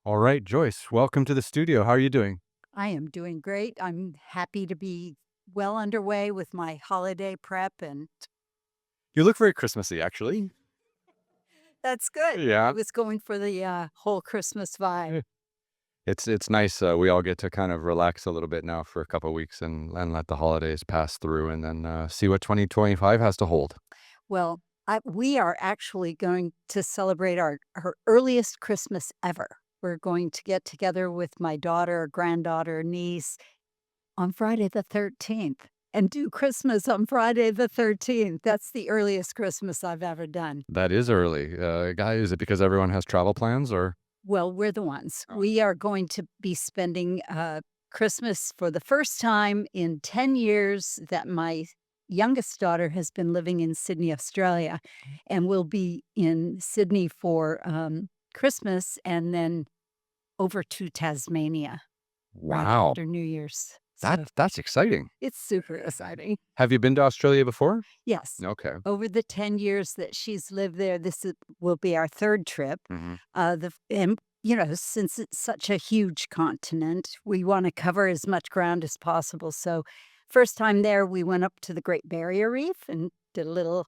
All right, Joyce, welcome to the studio. How are you doing? I am doing great. I'm happy to be well underway with my holiday prep, and You look very Christmassy, actually. Mm. That's good. I Yeah. was going for the whole Christmas vibe. Eh, it's nice. We all get to kind of relax a little bit now for a couple of weeks and let the holidays pass through and then see what 2025 has to hold. Well, we are actually going to celebrate our earliest Christmas ever. We're going to get together with my daughter, granddaughter, niece on Friday the 13th and do Christmas on Friday the 13th. That's the earliest Christmas I've ever done. That is early. Guy, is it because everyone has travel plans or? Well, we're the ones. Oh. We are going to be spending Christmas for the first time in 10 years that my youngest daughter has been living in Sydney, Australia. And we'll be in Sydney for Christmas and then over to Tasmania right Wow. after New Year's. So That's exciting. it's super exciting. Have you been to Australia before? Yes. Okay. Over the 10 years that she's lived there, will be our third trip. Hmm. Since it's such a huge continent, we want to cover as much ground as possible. So, first time there, we went up to the Great Barrier Reef and did a little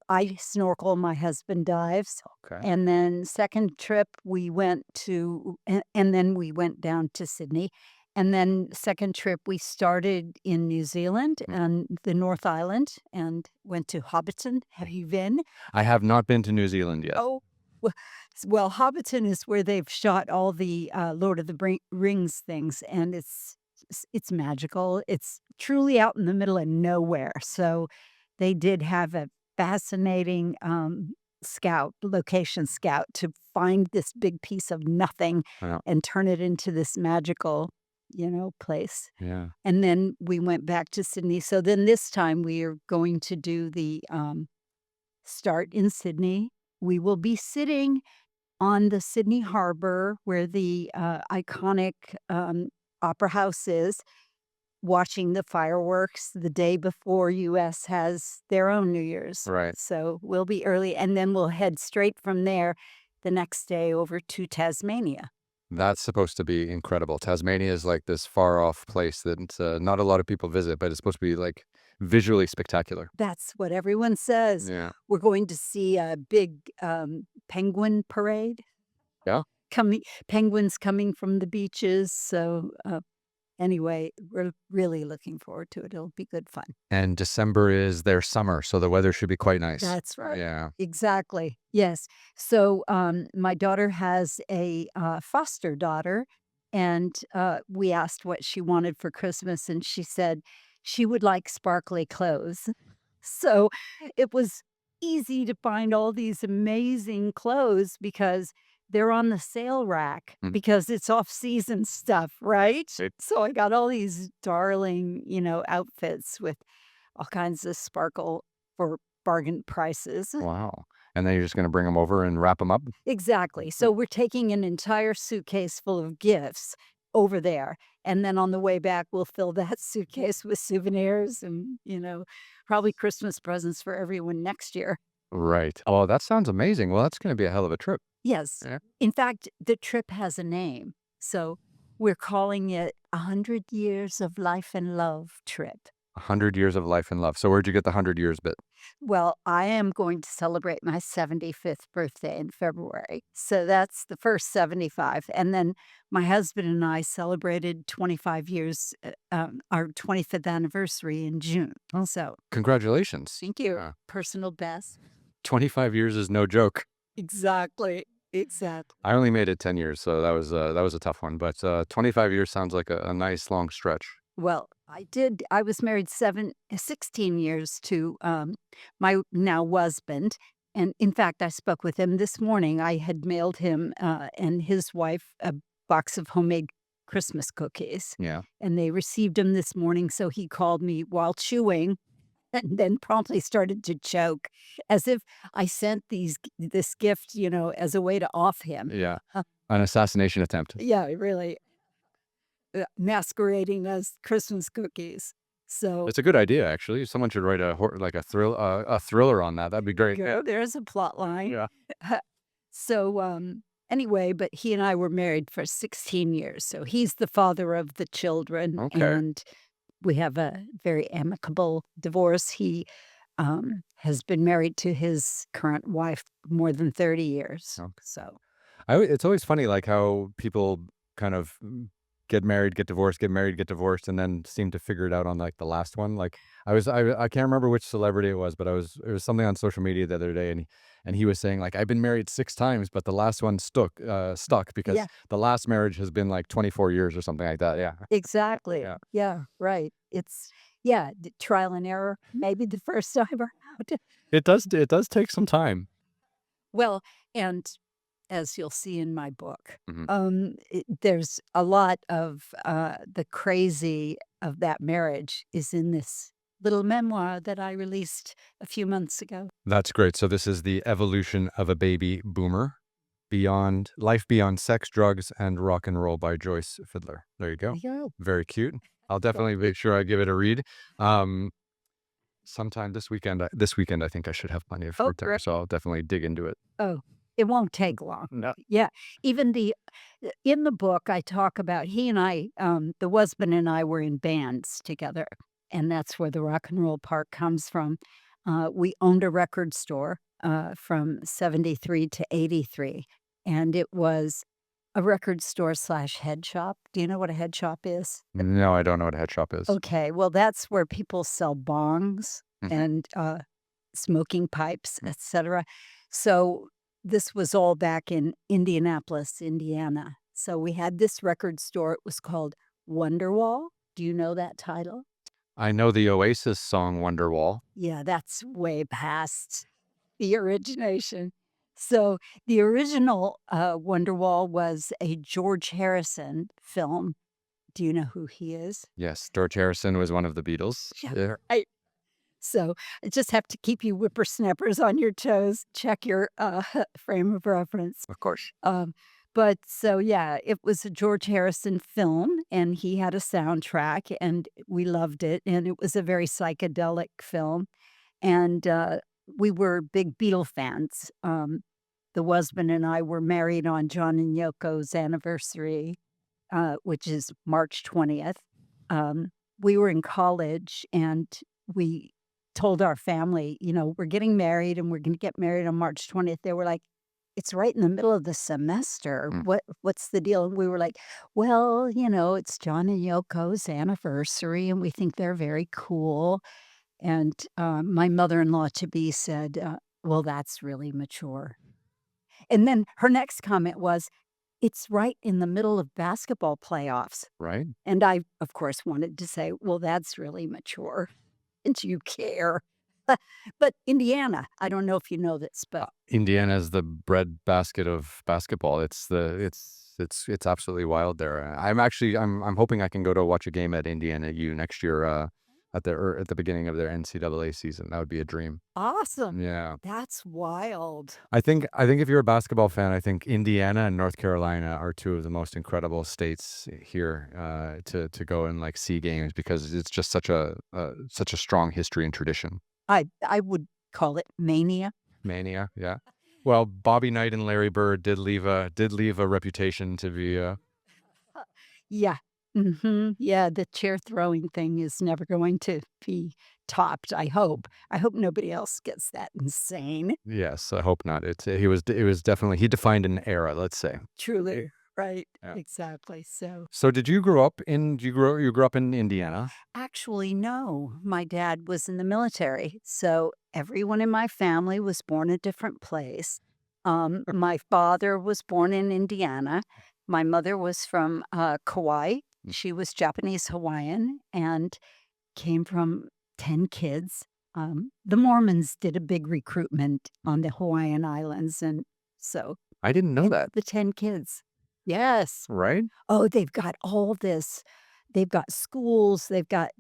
ice snorkel. My husband dives. Okay. And then second trip, we went to, and then we went down to Sydney. And then second trip, we started in New Zealand Mm. and the North Island and went to Hobbiton. Have you been? I have not been to New Zealand yet. Oh, well, Hobbiton is where they've shot all the Lord of the Rings things, and it's magical. It's truly out in the middle of nowhere. So they did have a fascinating location scout to find this big piece of nothing Yeah. and turn it into this magical, place. Yeah. And then we went back to Sydney. So then this time we are going to do the start in Sydney. We will be sitting on the Sydney Harbor where the iconic opera house is, watching the fireworks the day before US has their own New Year's. Right. So we'll be early and then we'll head straight from there the next day over to Tasmania. That's supposed to be incredible. Tasmania is like this far off place that not a lot of people visit, but it's supposed to be like visually spectacular. That's what everyone says. Yeah. We're going to see a big penguin parade. Yeah. Coming penguins coming from the beaches, so, anyway, we're really looking forward to it, it'll be good fun. And December is their summer, so the weather should be quite nice. That's right. Yeah. Exactly, yes. So, my daughter has a, foster daughter, and, we asked what she wanted for Christmas, and she said she would like sparkly clothes. So, it was easy to find all these amazing clothes because they're on the sale rack Mhm. because it's off-season stuff, right? It- So, I got all these darling, outfits with all kinds of sparkle for bargain prices. wow. And then you're just going to bring them over and wrap them up? Exactly. So we're taking an entire suitcase full of gifts over there. And then on the way back, we'll fill that suitcase with souvenirs and, probably Christmas presents for everyone next year. Right. Oh, that sounds amazing. Well, that's going to be a hell of a trip. Yes. Yeah. In fact, the trip has a name. So we're calling it 100 Years of Life and Love Trip. 100 years of life and love. So where'd you get the 100 years bit? Well, I am going to celebrate my 75th birthday in February. So that's the first 75. And then my husband and I celebrated 25 years, our 25th anniversary in June. Oh, So congratulations. thank you. Yeah. Personal best. 25 years is no joke. Exactly. Exactly. I only made it 10 years, so that was a tough one, but 25 years sounds like a nice long stretch. Well, I was married 16 years to my now husband. And in fact, I spoke with him this morning. I had mailed him and his wife a box of homemade Christmas cookies, Yeah. and they received them this morning. So he called me while chewing and then promptly started to choke as if I sent this gift, as a way to off him. Yeah. Uh, An assassination attempt. yeah, really masquerading as Christmas cookies. So It's a good idea, actually. Someone should write like a thriller on that. That'd be great. go. There's a plot line. Yeah. So, Anyway, but he and I were married for 16 years, so he's the father of the children, Okay. and we have a very amicable divorce. He, has been married to his current wife more than 30 years, Okay. so It's always funny, like, how people kind of, get married, get divorced, get married, get divorced, and then seem to figure it out on, like, the last one. Like, I can't remember which celebrity it was, but it was something on social media the other day, and he was saying, like, "I've been married 6 times, but the last one stuck because yeah, the last marriage has been, like, 24 years," or something like that, yeah. exactly. Yeah. Yeah, right. It's yeah, trial and error, maybe the first time around. It does take some time. Well, and as you'll see in my book, Mhm. there's a lot of the crazy of that marriage is in this little memoir that I released a few months ago. That's great. So this is The Evolution of a Baby Boomer: Beyond Life Beyond Sex, Drugs, and Rock and Roll by Joyce Fidler. There you go. Yeah, Very cute. I'll definitely right. make sure I give it a read. Um, sometime this weekend, I think I should have plenty of Oh, free time, great. so I'll definitely dig into it. Oh, it won't take long. No. Yeah, even in the book, I talk about he and I, the husband and I were in bands together, and that's where the rock and roll part comes from. We owned a record store, from 73 to 83, and it was a record store slash head shop. Do you know what a head shop is? No, I don't know what a head shop is. Okay, well, that's where people sell bongs Mhm. and, smoking pipes, Mm. etcetera. So, this was all back in Indianapolis, Indiana. So, we had this record store, it was called Wonderwall. Do you know that title? I know the Oasis song Wonderwall. Yeah, that's way past the origination. So, the original, Wonderwall was a George Harrison film. Do you know who he is? Yes, George Harrison was one of the Beatles. Yeah, Yeah, right. So, I just have to keep you whippersnappers on your toes, check your, frame of reference. of course. Um, but so, yeah, it was a George Harrison film, and he had a soundtrack, and we loved it, and it was a very psychedelic film, and, we were big Beatle fans. The husband and I were married on John and Yoko's anniversary, which is March 20th. Um, we were in college and we told our family, we're getting married and we're going to get married on March 20th. They were like, it's right in the middle of the semester. Mm, What's the deal? And we were like, well, it's John and Yoko's anniversary and we think they're very cool. And my mother-in-law to be said, well, that's really mature. And then her next comment was, it's right in the middle of basketball playoffs. right? And I, of course, wanted to say, "Well, that's really mature. And you care?" But Indiana, I don't know if you know this, but Indiana's the breadbasket of basketball. It's absolutely wild there. I'm hoping I can go to watch a game at Indiana U next year, at the beginning of their NCAA season. That would be a dream. awesome. Yeah. That's wild. I think if you're a basketball fan, I think Indiana and North Carolina are 2 of the most incredible states here, to go and, like, see games because it's just such a strong history and tradition. I would call it mania. Mania, yeah. Well, Bobby Knight and Larry Bird did leave a reputation to be, Yeah. Mhm. Yeah, the chair throwing thing is never going to be topped, I hope. I hope nobody else gets that insane. yes, I hope not. It was definitely he defined an era, let's say. Truly. Right. Yeah. Exactly. So So you grew up in Indiana? actually, no. My dad was in the military, so everyone in my family was born a different place. My father was born in Indiana. My mother was from Kauai. Mm, She was Japanese Hawaiian and came from 10 kids. The Mormons did a big recruitment on the Hawaiian Islands, and so I didn't know hence that, the 10 kids. Yes. right? Oh, they've got all this. They've got schools,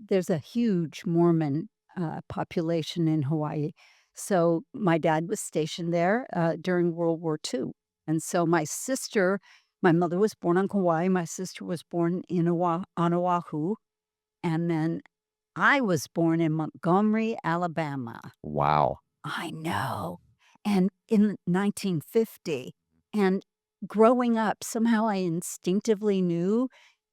there's a huge Mormon, population in Hawaii. So, my dad was stationed there, during World War II, and so my mother was born on Kauai, my sister was born on Oahu, and then I was born in Montgomery, Alabama. Wow. I know, and in 1950, and growing up, somehow I instinctively knew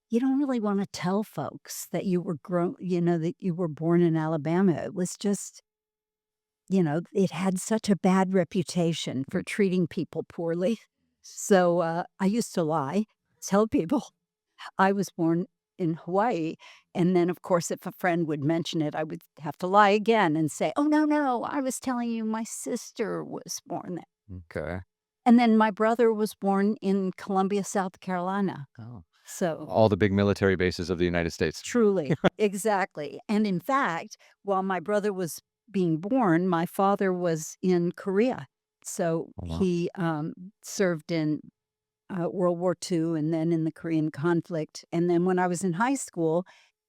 you don't really wanna tell folks that you were that you were born in Alabama. It was just, it had such a bad reputation for treating people poorly. So, I used to lie, tell people I was born in Hawaii, and then, of course, if a friend would mention it, I would have to lie again and say, "Oh, no, no, I was telling you my sister was born there." Okay. And then my brother was born in Columbia, South Carolina. Oh. So, All the big military bases of the United States. truly, exactly. And in fact, while my brother was being born, my father was in Korea. So Oh, wow. he served in World War II and then in the Korean conflict. And then when I was in high school,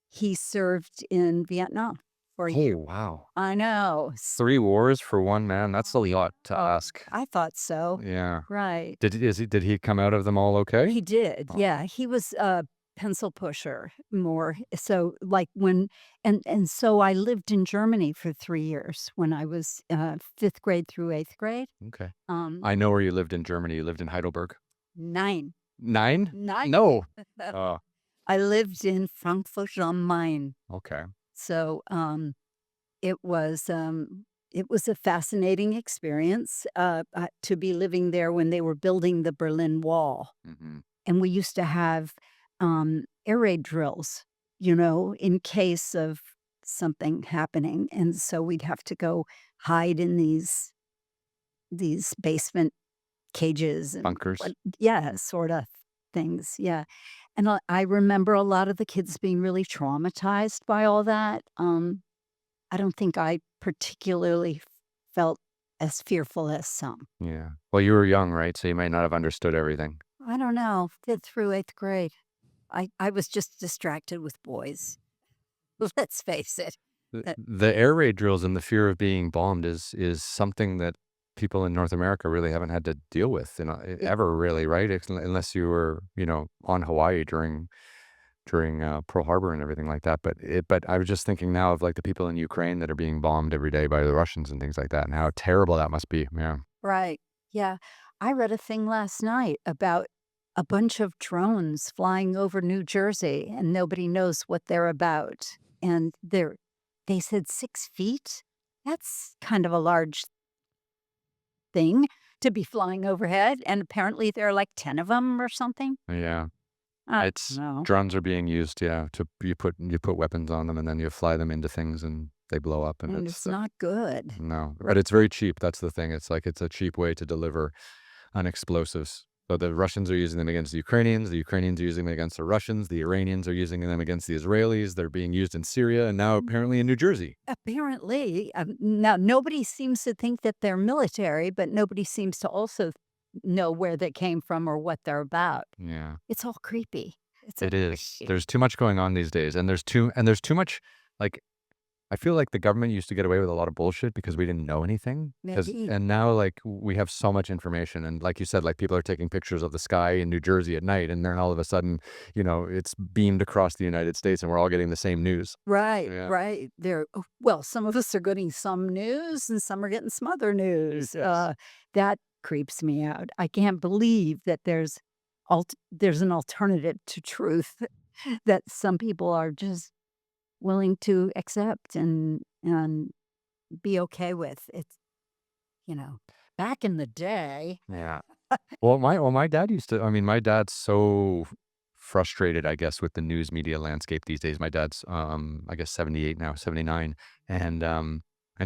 he served in Vietnam for a Oh, year. wow. I know. 3 wars for 1 man, that's a lot to ask. I thought so. Yeah. Right. Did he come out of them all okay? He did, Oh, yeah, he was a pencil pusher more, so, like, and so I lived in Germany for 3 years when I was, 5th grade through 8th grade, okay. um, I know where you lived in Germany, you lived in Heidelberg. 9, 9? 9. No. Oh, I lived in Frankfurt am Main, okay. so, it it was a fascinating experience, to be living there when they were building the Berlin Wall. Mhm. And we used to have, air raid drills, in case of something happening, and so we'd have to go hide in these basement cages and what Bunkers? yeah, sorta things, yeah, and I remember a lot of the kids being really traumatized by all that, I don't think I particularly felt as fearful as some. Yeah. Well, you were young, right? So you might not have understood everything. I don't know, 5th through 8th grade. I was just distracted with boys. Let's face it. Uh, The air raid drills and the fear of being bombed is something that people in North America really haven't had to deal with, it ever really, right? Unless you were, on Hawaii during Pearl Harbor and everything like that. But I was just thinking now of like the people in Ukraine that are being bombed every day by the Russians and things like that, and how terrible that must be. Yeah. right. Yeah. I read a thing last night about a bunch of drones flying over New Jersey, and nobody knows what they're about. And they said 6 feet? That's kind of a large thing to be flying overhead, and apparently there are like 10 of them or something. Yeah. I don't It's know. drones are being used, yeah, to you put weapons on them and then you fly them into things and they blow up and And it's it's not good. no, but it's very cheap. That's the thing. It's like it's a cheap way to deliver on explosives. So the Russians are using them against the Ukrainians are using them against the Russians, the Iranians are using them against the Israelis, they're being used in Syria and now apparently in New Jersey. Apparently, now nobody seems to think that they're military, but nobody seems to also know where they came from or what they're about. Yeah, It's all creepy. It's all it is. creepy. There's too much going on these days, and there's too much, like, I feel like the government used to get away with a lot of bullshit because we didn't know anything. Because Maybe. and now, like, we have so much information, and like you said, like, people are taking pictures of the sky in New Jersey at night, and then all of a sudden, it's beamed across the United States, and we're all getting the same news. Right, Yeah. right. Well, some of us are getting some news and some are getting some other news. Yes. That creeps me out. I can't believe that there's an alternative to truth that some people are just willing to accept and be okay with. It's, you know, back in the day. Yeah. Well, my dad used to. I mean, my dad's so frustrated, I guess, with the news media landscape these days. My dad's, I guess, 78 now, 79, and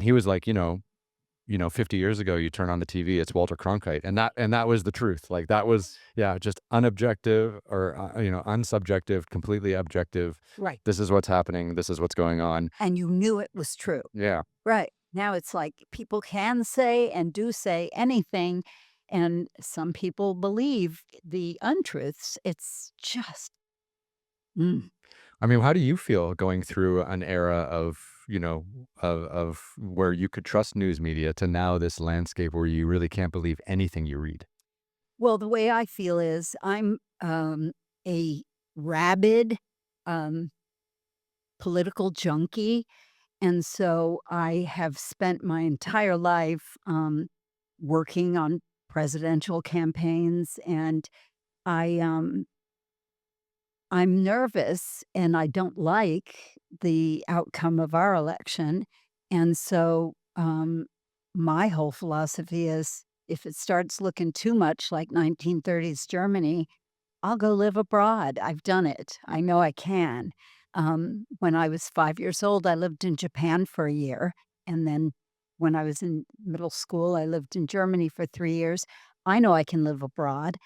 he was like, 50 years ago, you turn on the TV, it's Walter Cronkite, and that was the truth. Like that was, yeah, just unobjective or unsubjective, completely objective. Right. This is what's happening. This is what's going on. And you knew it was true. Yeah. Right. Now it's like people can say and do say anything, and some people believe the untruths. It's just, mm. I mean, how do you feel going through an era of where you could trust news media to now this landscape where you really can't believe anything you read? Well, the way I feel is I'm a rabid um, political junkie. And so I have spent my entire life working on presidential campaigns, and I, um I'm nervous and I don't like the outcome of our election. And so, my whole philosophy is if it starts looking too much like 1930s Germany, I'll go live abroad. I've done it. I know I can. When I was 5 years old, I lived in Japan for a year. And then when I was in middle school, I lived in Germany for 3 years. I know I can live abroad.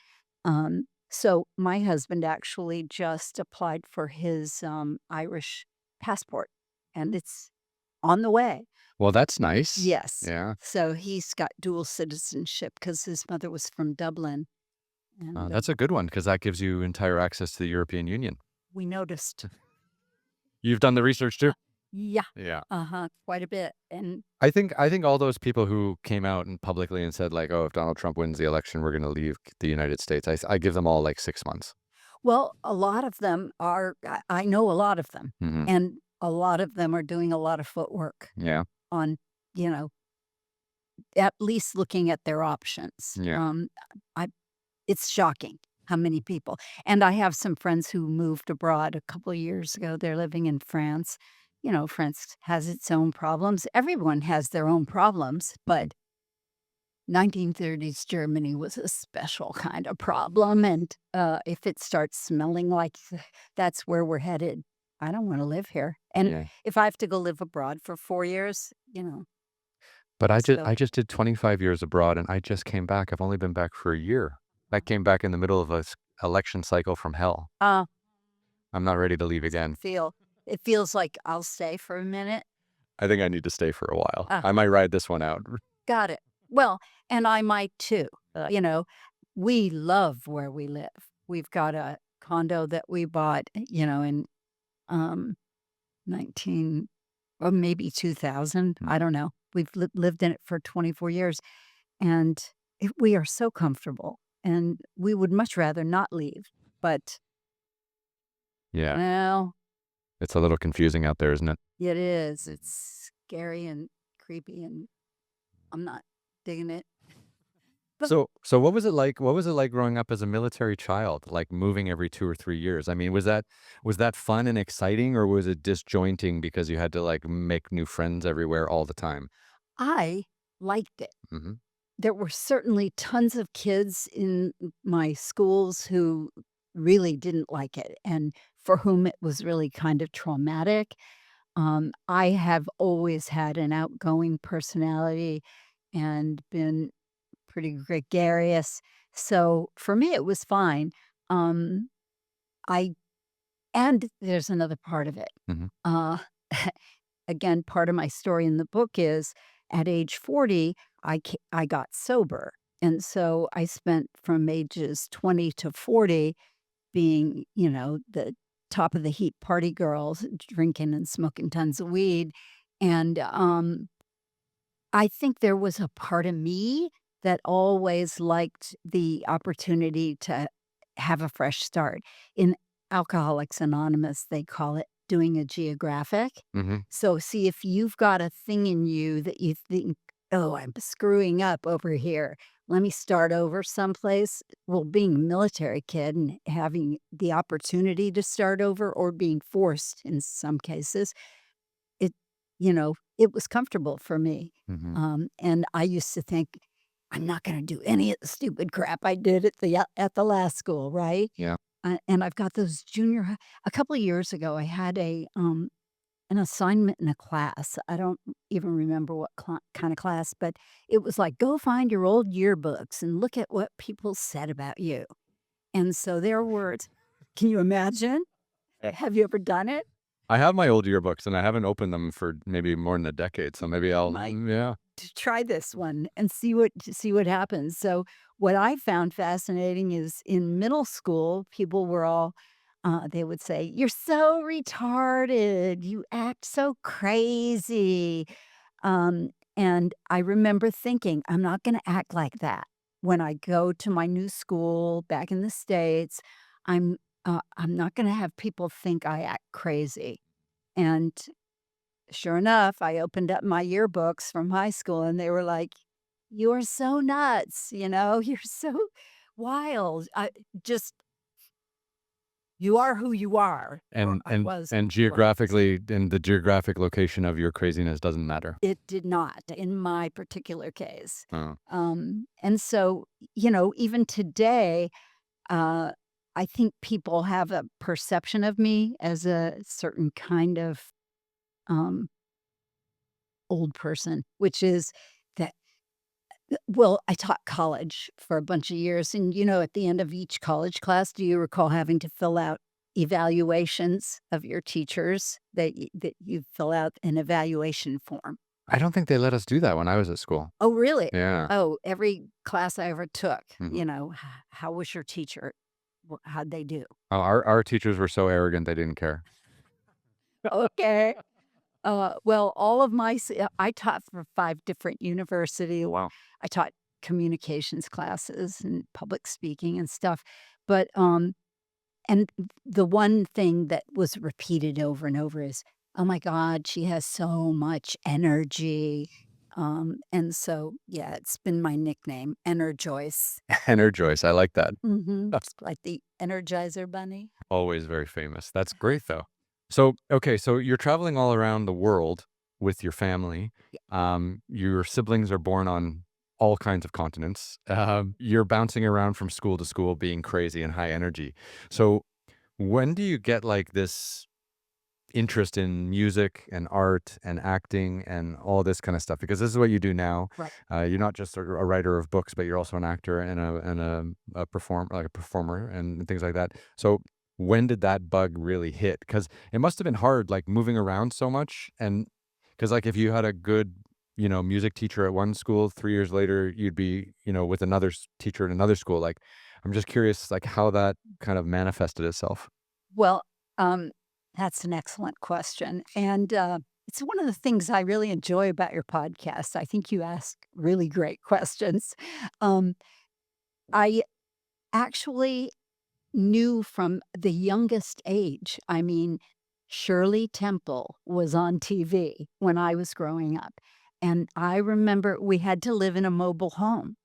So my husband actually just applied for his Irish passport, and it's on the way. Well, that's nice. Yes. Yeah. So he's got dual citizenship because his mother was from Dublin, and That's a good one because that gives you entire access to the European Union. we noticed. You've done the research too? Yeah. Yeah. Quite a bit. And I think all those people who came out and publicly and said like, "Oh, if Donald Trump wins the election, we're gonna leave the United States." I give them all like 6 months. well, a lot of them are, I know a lot of them, Mhm. and a lot of them are doing a lot of footwork Yeah. on, you know, at least looking at their options. Yeah. I It's shocking how many people, and I have some friends who moved abroad a couple of years ago. They're living in France. France has its own problems. Everyone has their own problems, Mhm. but 1930s Germany was a special kind of problem, and, if it starts smelling like that's where we're headed, I don't wanna live here, and Yeah. if I have to go live abroad for 4 years, But I just so I just did 25 years abroad, and I just came back. I've only been back for a year. I came back in the middle of a election cycle from hell. uh, I'm not ready to leave does again. it feels like I'll stay for a minute. I think I need to stay for a while. Uh I might ride this one out. Got it. Well, and I might too. We love where we live. We've got a condo that we bought, in um 19 or maybe 2000. Mm. I don't know. We've lived in it for 24 years, and we are so comfortable, and we would much rather not leave. But, Yeah. well, It's a little confusing out there, isn't it? it is. It's scary and creepy, and I'm not digging it. But So what was it like growing up as a military child, like moving every 2 or 3 years? I mean, was that fun and exciting, or was it disjointing because you had to, like, make new friends everywhere all the time? I liked it. Mhm. There were certainly tons of kids in my schools who really didn't like it and for whom it was really kind of traumatic. I have always had an outgoing personality and been pretty gregarious. So for me, it was fine. Um, I and there's another part of it. Mhm. Uh, Again, part of my story in the book is at age 40, I got sober. And so I spent from ages 20 to 40 being, the top of the heap party girls, drinking and smoking tons of weed. And I think there was a part of me that always liked the opportunity to have a fresh start. In Alcoholics Anonymous, they call it doing a geographic. Mhm. So, see if you've got a thing in you that you think, oh, I'm screwing up over here. Let me start over someplace. Well, being a military kid and having the opportunity to start over or being forced in some cases, it it was comfortable for me, Mhm. and I used to think, "I'm not gonna do any of the stupid crap I did at the last school," right? Yeah. And I've got those a couple of years ago, I had an assignment in a class. I don't even remember what kinda class, but it was like, "Go find your old yearbooks and look at what people said about you." And so their words, can you imagine? Have you ever done it? I have my old yearbooks, and I haven't opened them for maybe more than a decade, so maybe You I'll might yeah. to try this one and see what happens. So what I found fascinating is in middle school, people were all they would say, "You're so retarded. You act so crazy." And I remember thinking, I'm not going to act like that when I go to my new school back in the States. I'm not going to have people think I act crazy. And sure enough, I opened up my yearbooks from high school and they were like, "You're so nuts, you know, you're so wild." I just you are who you are, or And I and was and who I was. geographically, and the geographic location of your craziness doesn't matter. It did not in my particular case. Oh. And so, even today, uh, I think people have a perception of me as a certain kind of um, old person, which is that, well, I taught college for a bunch of years. And, at the end of each college class, do you recall having to fill out evaluations of your teachers that you fill out an evaluation form? I don't think they let us do that when I was at school. Oh, really? Yeah. Oh, every class I ever took, Mhm. how was your teacher? How'd they do? Oh, our teachers were so arrogant, they didn't care. Okay. Well, all of I taught for 5 different universities. Wow. I taught communications classes and public speaking and stuff, but, and the one thing that was repeated over and over is, "Oh my god, she has so much energy." And so, yeah, it's been my nickname, Joyce. Joyce, I like that. Mhm. Like the Energizer Bunny. Always very famous. That's great, though. So, okay, so you're traveling all around the world with your family. Yeah, Your siblings are born on all kinds of continents. You're bouncing around from school to school, being crazy and high energy. So, when do you get like this interest in music and art and acting and all this kind of stuff? Because this is what you do now. right. You're not just a writer of books, but you're also an actor and a performer, like a performer and things like that. So when did that bug really hit? Because it must have been hard, like moving around so much. And because like if you had a good music teacher at one school, 3 years later you'd be with another teacher at another school. Like I'm just curious, like how that kind of manifested itself. Well, um, that's an excellent question, and, it's one of the things I really enjoy about your podcast. I think you ask really great questions. Um, I actually knew from the youngest age. I mean, Shirley Temple was on TV when I was growing up, and I remember we had to live in a mobile home,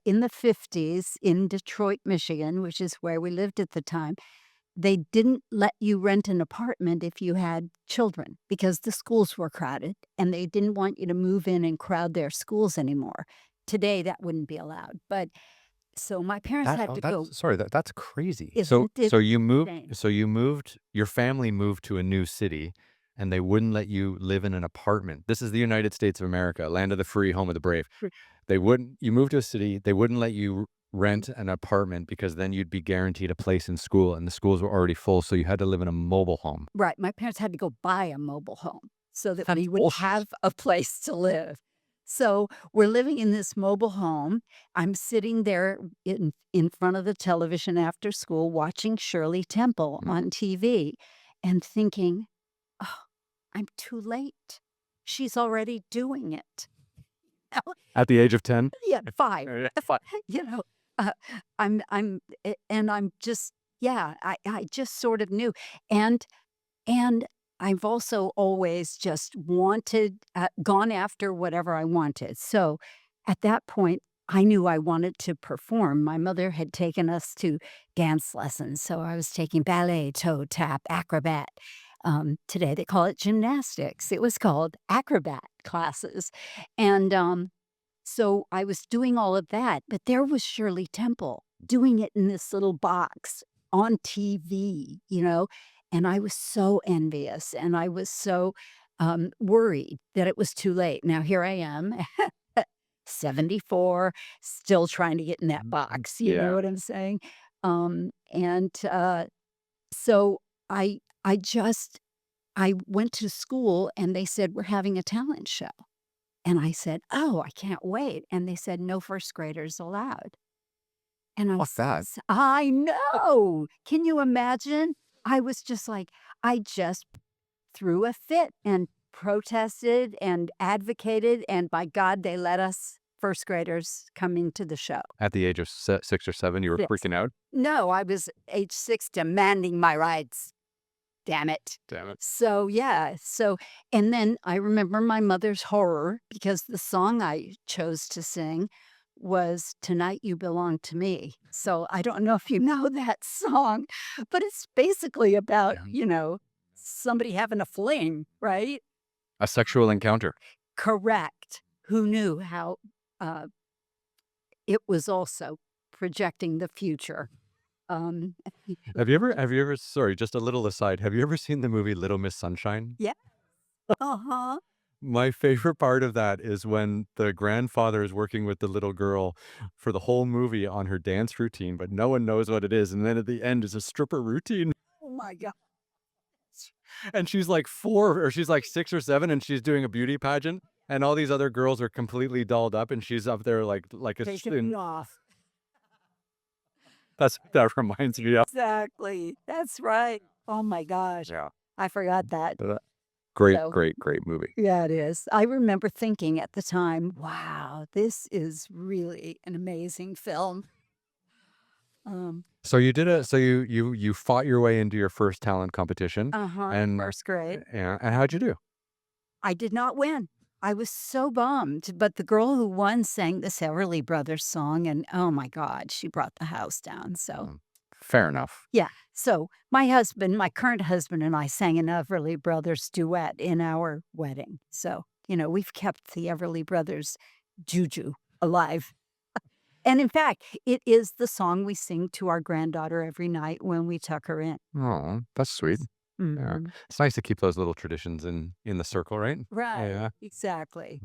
in the '50s in Detroit, Michigan, which is where we lived at the time. They didn't let you rent an apartment if you had children because the schools were crowded, and they didn't want you to move in and crowd their schools anymore. Today, that wouldn't be allowed, but so my parents That had oh, to go. that's sorry, that's crazy. So Isn't it so you moved insane? so you moved your family moved to a new city, and they wouldn't let you live in an apartment. This is the United States of America, land of the free, home of the brave. They wouldn't You moved to a city, they wouldn't let you rent an apartment because then you'd be guaranteed a place in school, and the schools were already full, so you had to live in a mobile home. Right, my parents had to go buy a mobile home so that That's we would bullshit. have a place to live. So, we're living in this mobile home. I'm sitting there in front of the television after school watching Shirley Temple Mm. on TV and thinking, "Oh, I'm too late. She's already doing it." At the age of 10? Yeah, 5. Yeah, fi You know, uh, and I'm just yeah, I just sort of knew. And And I've also always just gone after whatever I wanted. So at that point, I knew I wanted to perform. My mother had taken us to dance lessons. So I was taking ballet, toe tap, acrobat. Today they call it gymnastics. It was called acrobat classes. And so I was doing all of that, but there was Shirley Temple doing it in this little box on TV, and I was so envious and I was so worried that it was too late. Now, here I am, 74, still trying to get in that box. You know Yeah. what I'm saying? And so I just, I went to school and they said, "We're having a talent show." And I said, "Oh, I can't wait." And they said, "No first graders allowed." And Fuck that. I know. Can you imagine? I was just like, I just threw a fit and protested and advocated. And by God, they let us first graders come into the show. At the age of 6 or 7, you were Yes. freaking out? No, I was age 6 demanding my rights. damn it. Damn it. So, yeah, and then I remember my mother's horror because the song I chose to sing was "Tonight You Belong to Me." So, I don't know if you know that song, but it's basically about, Yeah. somebody having a fling, right? A sexual encounter. Correct. Who knew how, uh, it was also projecting the future. Um, Have you ever sorry, just a little aside, have you ever seen the movie Little Miss Sunshine? yeah. Uh-huh. My favorite part of that is when the grandfather is working with the little girl for the whole movie on her dance routine, but no one knows what it is, and then at the end is a stripper routine, Oh my god. and she's like 4 or she's like 6 or 7, and she's doing a beauty pageant, and all these other girls are completely dolled up, and she's up there like a sh Taking me in off. that reminds me of. Exactly. That's right. Oh my gosh. Yeah. I forgot that. Great, So, great, great movie. yeah, it is. I remember thinking at the time, wow, this is really an amazing film. Um, So you fought your way into your first talent competition, uh-huh, in and first grade. yeah, and how'd you do? I did not win. I was so bummed, but the girl who won sang this Everly Brothers song, and oh my God, she brought the house down. So, Um, Fair enough. yeah. So, my current husband, and I sang an Everly Brothers duet in our wedding. So, we've kept the Everly Brothers juju alive. And in fact, it is the song we sing to our granddaughter every night when we tuck her in. Oh, that's sweet. Yeah. Mhm. It's nice to keep those little traditions in the circle, right? Right, Yeah. exactly.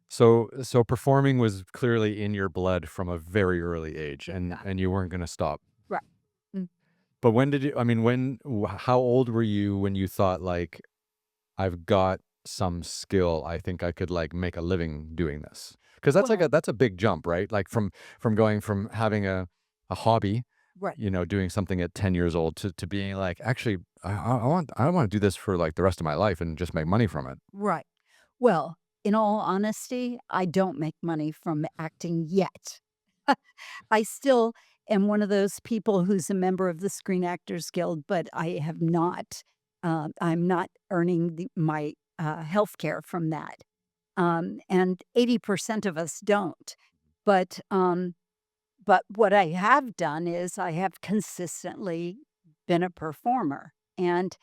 So performing was clearly in your blood from a very early age, and Yeah, you weren't gonna stop. right. Mm. But when did you I mean, how old were you when you thought, like, "I've got some skill, I think I could, like, make a living doing this"? Because Well, that's a big jump, right? Like, from going from having a hobby, right, doing something at 10 years old to being like, "Actually, I wanna do this for, like, the rest of my life and just make money from it." right. Well, in all honesty, I don't make money from acting yet. I still am one of those people who's a member of the Screen Actors Guild, but I have not, I'm not earning my health care from that. And 80% of us don't. But, but what I have done is I have consistently been a performer. And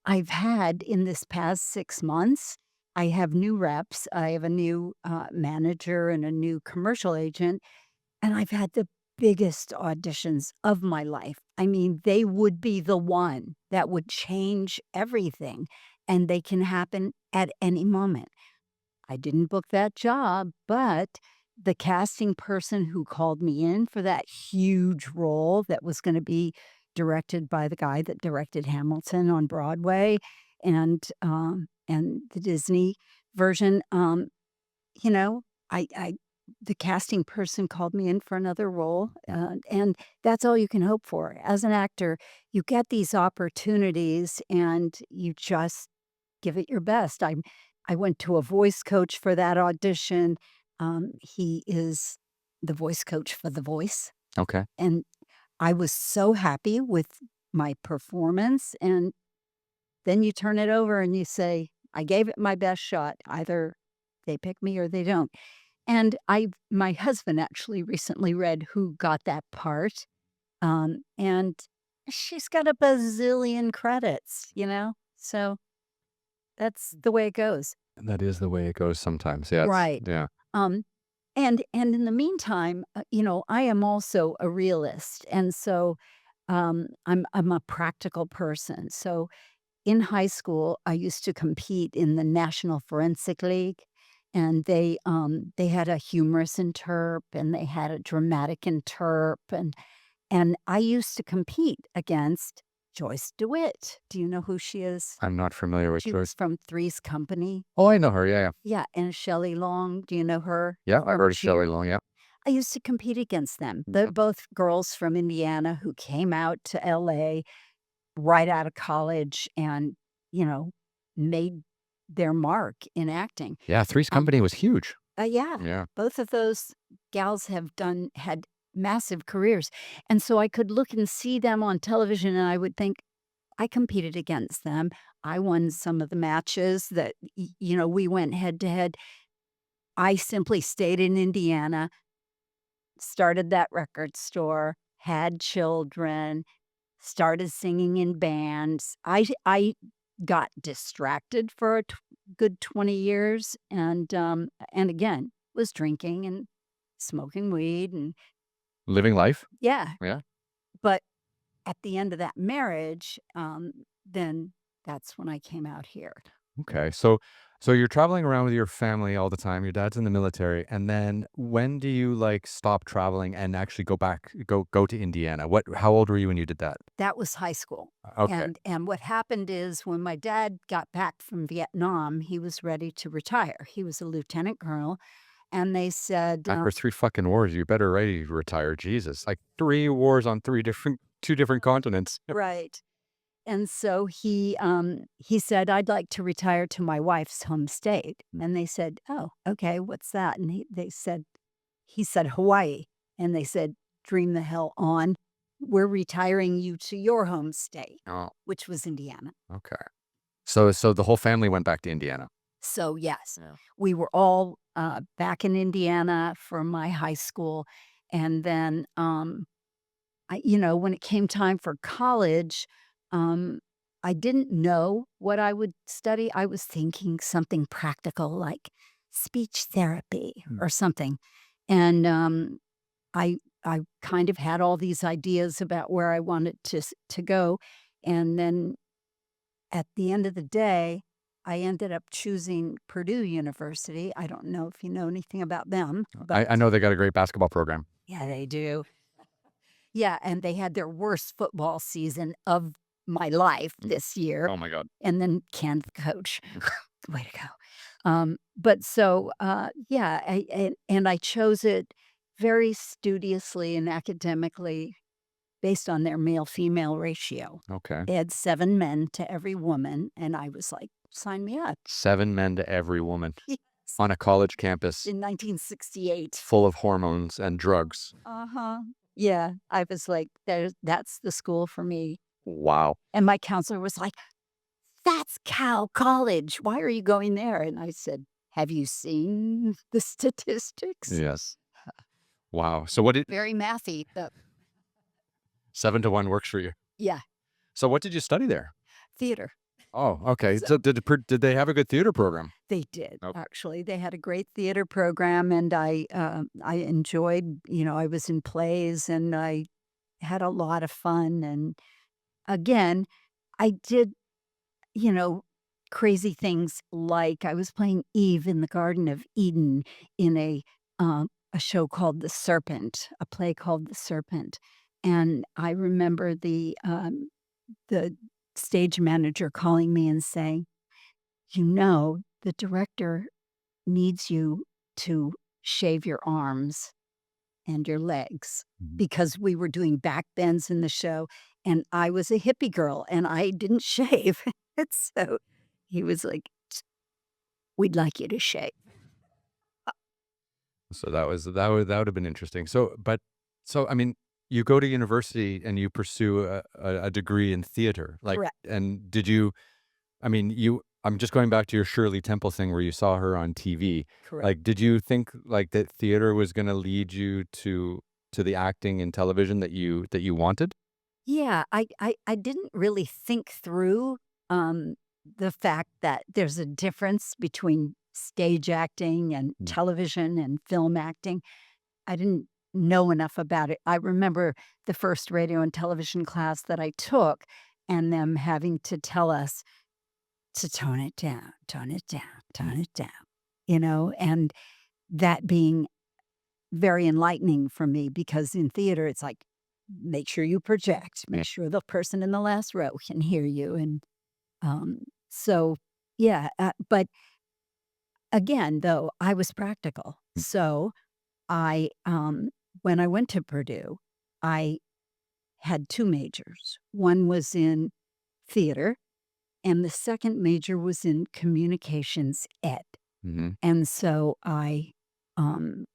I've had in this past 6 months, I have new reps. I have a new manager and a new commercial agent, and I've had the biggest auditions of my life. I mean, they would be the one that would change everything, and they can happen at any moment. I didn't book that job, but the casting person who called me in for that huge role that was gonna be directed by the guy that directed Hamilton on Broadway and the Disney version, you know, I the casting person called me in for another role, and that's all you can hope for. As an actor, you get these opportunities and you just give it your best. I went to a voice coach for that audition. He is the voice coach for The Voice, Okay. and I was so happy with my performance, and then you turn it over and you say, "I gave it my best shot. Either they pick me or they don't." And my husband actually recently read who got that part, and she's got a bazillion credits, So that's the way it goes. That is the way it goes sometimes, yeah, Right. yeah. Um, and in the meantime, I am also a realist, and so, I'm a practical person. So, in high school, I used to compete in the National Forensic League, and they had a humorous interp, and they had a dramatic interp, and I used to compete against Joyce DeWitt. Do you know who she is? I'm not familiar with She was Joyce. from Three's Company. Oh, I know her, yeah, yeah. Yeah, and Shelley Long, do you know her Yeah, I've from heard of Shelley Cheers? Long, yeah. I used to compete against them. They're Mhm. both girls from Indiana who came out to LA right out of college and, you know, made their mark in acting. Yeah, Three's Um, Company was huge. yeah, Yeah. both of those gals had massive careers, and so I could look and see them on television, and I would think, I competed against them. I won some of the matches that, we went head to head. I simply stayed in Indiana, started that record store, had children, started singing in bands. I got distracted for a good 20 years and again, was drinking and smoking weed and Living life? yeah, Yeah. but at the end of that marriage, then that's when I came out here. Okay. So you're traveling around with your family all the time. Your dad's in the military, and then when do you like stop traveling and actually go to Indiana? How old were you when you did that? That was high school. Okay. And what happened is when my dad got back from Vietnam, he was ready to retire. He was a lieutenant colonel, and they said, After 3 fucking wars, you better ready to retire. Jesus. Like 3 wars on 2 different continents. right. And so he said, "I'd like to retire to my wife's home state." And they said, "Oh, okay, what's that?" And he said, "Hawaii." And they said, "Dream the hell on. We're retiring you to your home state," Oh, which was Indiana. okay. So the whole family went back to Indiana. So, yes, Yeah. we were all, back in Indiana for my high school, and then, when it came time for college, um, I didn't know what I would study. I was thinking something practical like speech therapy Mm. or something, and, I I kind of had all these ideas about where I wanted to go, and then at the end of the day, I ended up choosing Purdue University. I don't know if you know anything about them, but I know they got a great basketball program. yeah, they do. Yeah, and they had their worst football season of my life this year, Oh my god. and then canned the coach. Way to go. But so, yeah, and I chose it very studiously and academically based on their male-female ratio. Okay. They had 7 men to every woman, and I was like, "Sign me up." 7 men to every woman Yes. on a college campus In 1968. full of hormones and drugs. Uh-huh. Yeah, I was like, That's the school for me." Wow. And my counselor was like, "That's Cal College. Why are you going there?" And I said, "Have you seen the statistics?" Yes. Wow. So what did Very mathy, but 7 to 1 works for you. yeah, So what did you study there? theater. Oh, okay. So So did they have a good theater program? they did, Okay. actually. They had a great theater program, and I enjoyed, I was in plays, and I had a lot of fun, and again, I did, you know, crazy things like I was playing Eve in the Garden of Eden in a show called The Serpent, a play called The Serpent, and I remember the stage manager calling me and saying, the director needs you to shave your arms and your legs," Mhm. because we were doing back bends in the show, and I was a hippie girl, and I didn't shave. And so he was like, "We'd like you to shave." So that would have been interesting. So I mean, you go to university and you pursue a degree in theater. Like, Correct, and did you? I mean, I'm just going back to your Shirley Temple thing where you saw her on TV. correct. Like, did you think like that theater was going to lead you to the acting in television that you wanted? Yeah, I didn't really think through, um, the fact that there's a difference between stage acting and Mm. television and film acting. I didn't know enough about it. I remember the first radio and television class that I took and them having to tell us to tone it down, tone it down, tone it down, and that being very enlightening for me because in theater, it's like, make sure you project, Yeah. make sure the person in the last row can hear you. And so, yeah. But again, though, I was practical. Mm. So when I went to Purdue, I had 2 majors. One was in theater, and the second major was in communications ed. Mhm. And so um,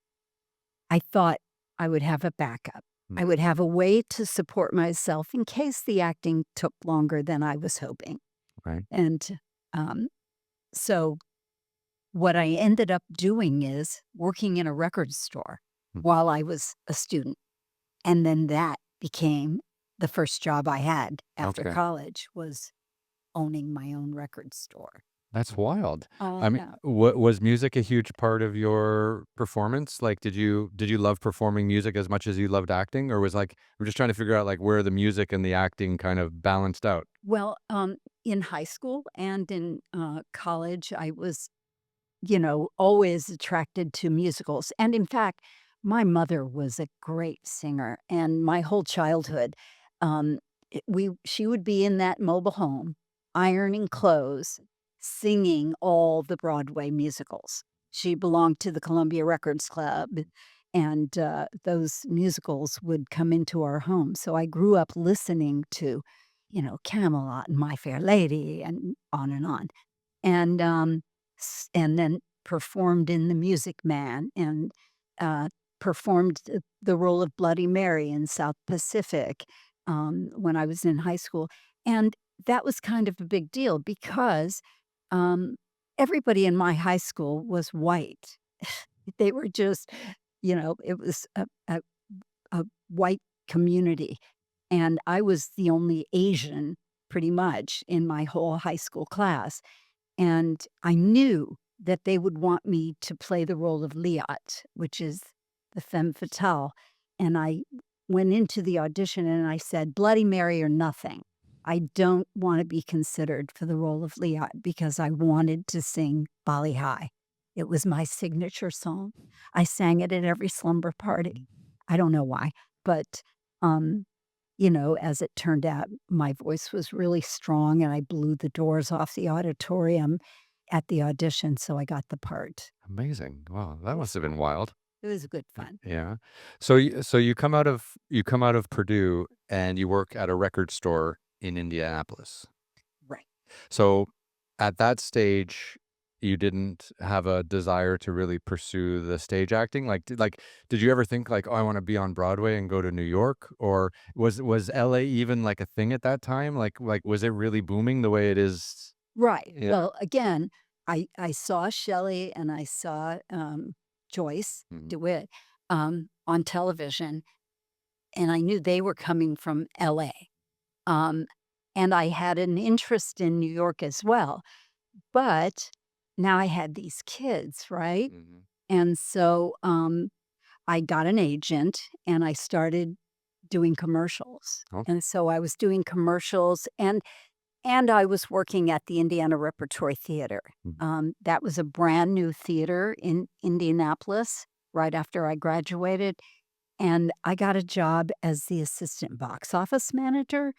I thought I would have a backup. Mm, I would have a way to support myself in case the acting took longer than I was hoping. right. And um, so what I ended up doing is working in a record store Mm, while I was a student. And then that became the first job I had after okay. college was owning my own record store. That's wild. I I mean, know. was music a huge part of your performance? Like, did you love performing music as much as you loved acting, or was like I'm just trying to figure out like where the music and the acting kind of balanced out? Well, in high school and in college, I was, always attracted to musicals. And in fact, my mother was a great singer, and my whole childhood, she would be in that mobile home, ironing clothes, singing all the Broadway musicals. She belonged to the Columbia Records Club, and those musicals would come into our home. So I grew up listening to, Camelot and My Fair Lady, and on and on. And, and then performed in The Music Man and, uh, performed the role of Bloody Mary in South Pacific, when I was in high school, and that was kind of a big deal because, um, everybody in my high school was white. They were just, it was a white community, and I was the only Asian pretty much in my whole high school class. And I knew that they would want me to play the role of Liat, which is the femme fatale. And I went into the audition and I said, Bloody Mary or nothing. I don't want to be considered for the role of Liat because I wanted to sing Bali High. It was my signature song. I sang it at every slumber party. I don't know why, but um, as it turned out, my voice was really strong and I blew the doors off the auditorium at the audition, so I got the part. Amazing. Wow, that It was must have been fun. wild. It was good fun. Yeah. So you come out of Purdue and you work at a record store in Indianapolis. Right. So at that stage, you didn't have a desire to really pursue the stage acting? Did you ever think like, "Oh, I wanna be on Broadway and go to New York?" Or was LA even like a thing at that time? Like, was it really booming the way it is? Right. Yeah. Well, again, I saw Shelley and I saw, Joyce Mhm. DeWitt, on television, and I knew they were coming from LA. Um, and I had an interest in New York as well, but now I had these kids, right? Mhm. And so, I got an agent and I started doing commercials. Okay. And so I was doing commercials and I was working at the Indiana Repertory Theater. Mhm. That was a brand new theater in Indianapolis right after I graduated. And I got a job as the assistant box office manager.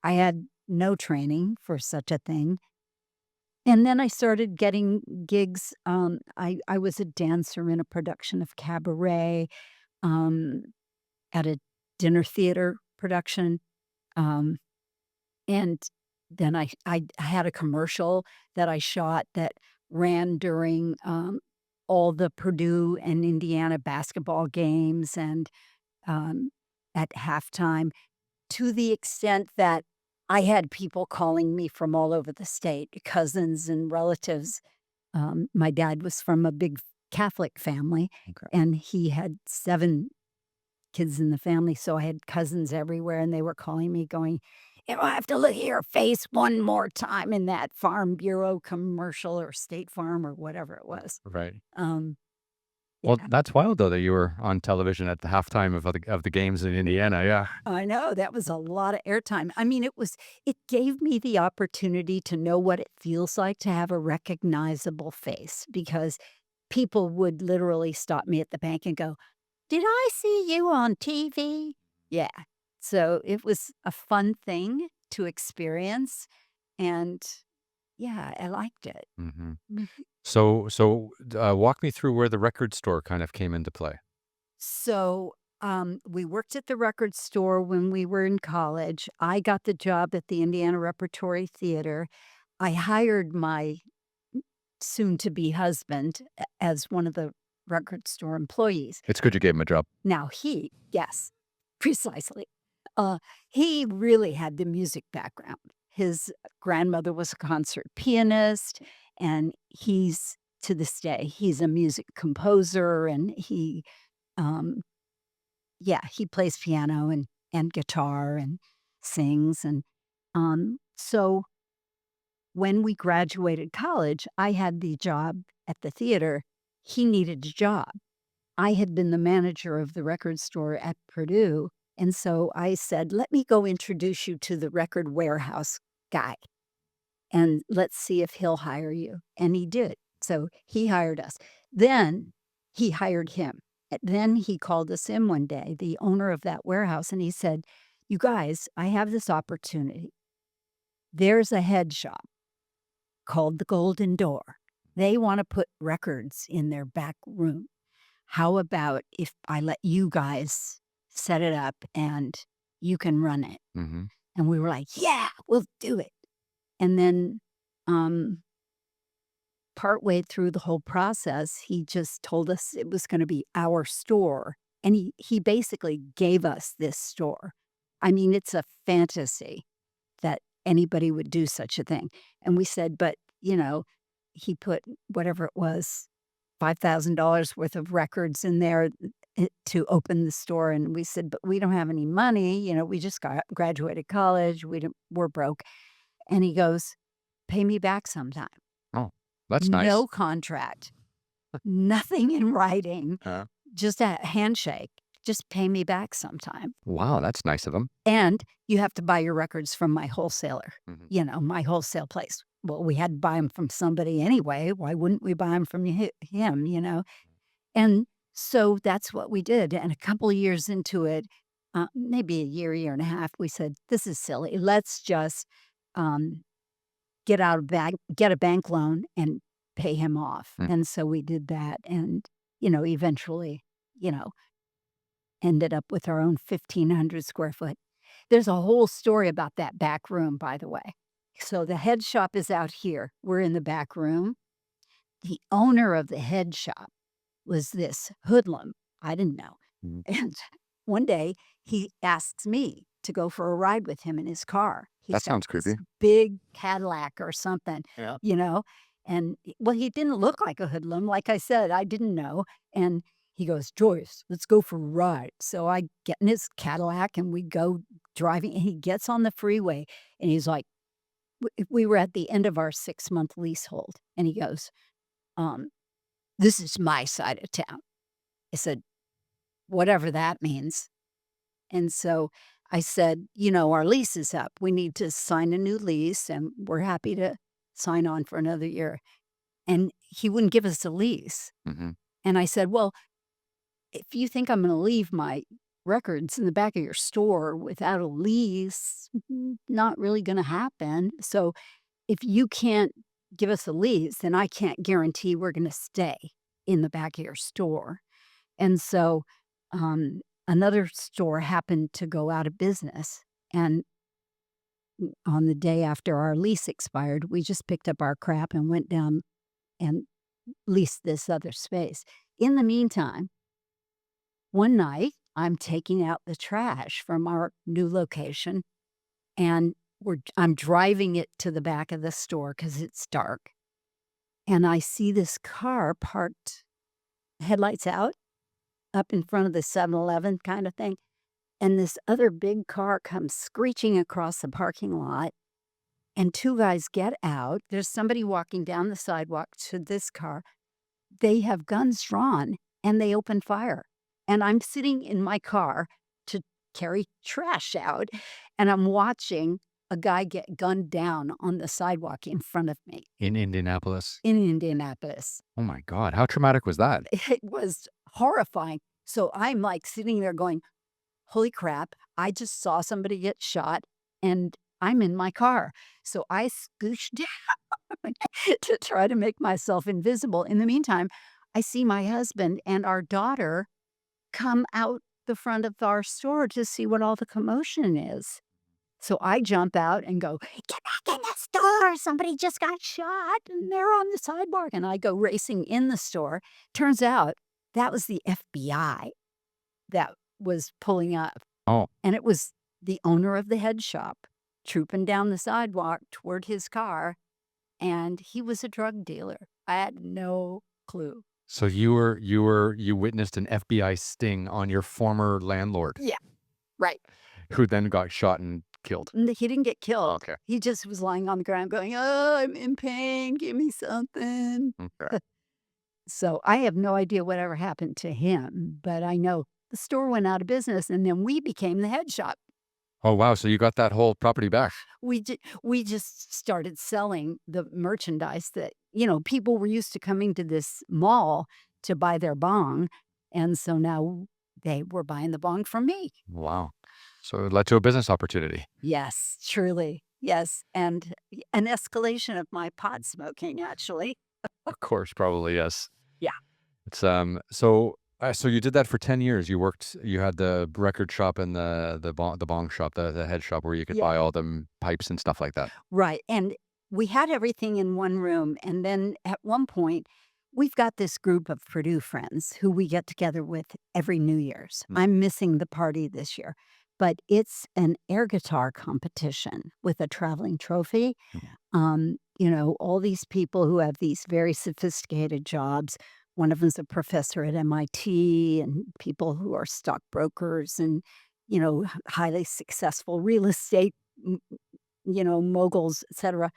I had no training for such a thing. And then I started getting gigs. I was a dancer in a production of Cabaret, um, at a dinner theater production, um, and then I had a commercial that I shot that ran during, all the Purdue and Indiana basketball games and, um, at halftime, to the extent that I had people calling me from all over the state, cousins and relatives. My dad was from a big Catholic family, Okay. and he had 7 kids in the family, so I had cousins everywhere, and they were calling me going, "You don't have to look at your face one more time in that Farm Bureau commercial," or State Farm or whatever it was. Right. Um, Well, yeah, that's wild though that you were on television at the halftime of the games in Indiana, yeah. I know, that was a lot of airtime. I mean, it gave me the opportunity to know what it feels like to have a recognizable face because people would literally stop me at the bank and go, "Did I see you on TV?" Yeah. So, it was a fun thing to experience, and yeah, I liked it. Mhm. Mhm. Walk me through where the record store kind of came into play. So, we worked at the record store when we were in college. I got the job at the Indiana Repertory Theater. I hired my soon-to-be husband as one of the record store employees. It's good you gave him a job. Now he yes. Precisely. Uh, he really had the music background. His grandmother was a concert pianist, and he's to this day, he's a music composer, and um, he plays piano and guitar and sings, and, so when we graduated college, I had the job at the theater. He needed a job. I had been the manager of the record store at Purdue, and so I said, "Let me go introduce you to the record warehouse guy, and let's see if he'll hire you." And he did. So he hired us. Then he hired him. Then he called us in one day, the owner of that warehouse, and he said, "You guys, I have this opportunity. There's a head shop called the Golden Door. They wanna put records in their back room. How about if I let you guys set it up and you can run it?" Mhm. And we were like, "Yeah, we'll do it." And then, um, partway through the whole process, he just told us it was gonna be our store, and he basically gave us this store. I mean, it's a fantasy that anybody would do such a thing. And we said, "But," he put whatever it was, $5,000 worth of records in there to open the store, and we said, "But we don't have any money, we just got graduated college, we're broke." And he goes, "Pay me back sometime." Oh, that's nice. No contract, nothing in writing, Uh, just a handshake. "Just pay me back sometime. wow, that's nice of him. And you have to buy your records from my wholesaler, Mhm. my wholesale place." Well, we had to buy them from somebody anyway. Why wouldn't we buy them from him? And so that's what we did. And a couple of years into it, maybe a year and a half, we said, "This is silly. Let's just um, get a bank loan and pay him off." Mm. And so we did that, and eventually, you know, ended up with our own 1,500 square foot. There's a whole story about that back room, by the way. So the head shop is out here. We're in the back room. The owner of the head shop was this hoodlum. I didn't know. Mhm. And one day he asks me to go for a ride with him in his car. He's That got sounds this creepy. big Cadillac or something, Yeah. you know? And well, he didn't look like a hoodlum. Like I said, I didn't know. And he goes, "Joyce, let's go for a ride." So I get in his Cadillac and we go driving. And he gets on the freeway and he's like, we were at the end of our 6-month leasehold. And he goes, um, "This is my side of town." I said, "Whatever that means." And so I said, "Our lease is up. We need to sign a new lease, and we're happy to sign on for another year." And he wouldn't give us a lease. Mhm. And I said, "Well, if you think I'm going to leave my records in the back of your store without a lease, not really going to happen. So if you can't give us a lease, then I can't guarantee we're going to stay in the back of your store." And so, another store happened to go out of business, and on the day after our lease expired, we just picked up our crap and went down and leased this other space. In the meantime, one night, I'm taking out the trash from our new location, and I'm driving it to the back of the store because it's dark, and I see this car parked, headlights out, up in front of the 7-Eleven kinda thing. And this other big car comes screeching across the parking lot, and 2 guys get out. There's somebody walking down the sidewalk to this car. They have guns drawn, and they open fire. And I'm sitting in my car to carry trash out, and I'm watching a guy get gunned down on the sidewalk in front of me In Indianapolis. in Indianapolis. Oh my god, how traumatic was that? It was horrifying. So I'm, like, sitting there going, "Holy crap, I just saw somebody get shot, and I'm in my car." So I scooched down to try to make myself invisible. In the meantime, I see my husband and our daughter come out the front of our store to see what all the commotion is. So I jump out and go, "Get back in the store, somebody just got shot, and they're on the sidewalk." And I go racing in the store. Turns out that was the FBI that was pulling up. Oh, and it was the owner of the head shop trooping down the sidewalk toward his car, and he was a drug dealer. I had no clue. so you witnessed an FBI sting on your former landlord, Yeah, right. who then got shot and killed. He didn't get killed. Okay. He just was lying on the ground going, "Oh, I'm in pain. Give me something." Okay. So I have no idea whatever happened to him, but I know the store went out of business and then we became the head shop. Oh, wow, so you got that whole property back. We just started selling the merchandise that, people were used to coming to this mall to buy their bong, and so now they were buying the bong from me. Wow. So it led to a business opportunity. Yes, truly. Yes, and an escalation of my pot smoking, actually. Of course, probably, yes. Yeah. It's, so you did that for 10 years. You had the record shop and the bong shop, the head shop where you could Yeah. buy all the pipes and stuff like that. Right, and we had everything in one room, and then at one point, we've got this group of Purdue friends who we get together with every New Year's. Mm, I'm missing the party this year, but it's an air guitar competition with a traveling trophy. mm, All these people who have these very sophisticated jobs. One of them's a professor at MIT, and people who are stockbrokers and, highly successful real estate moguls, etcetera.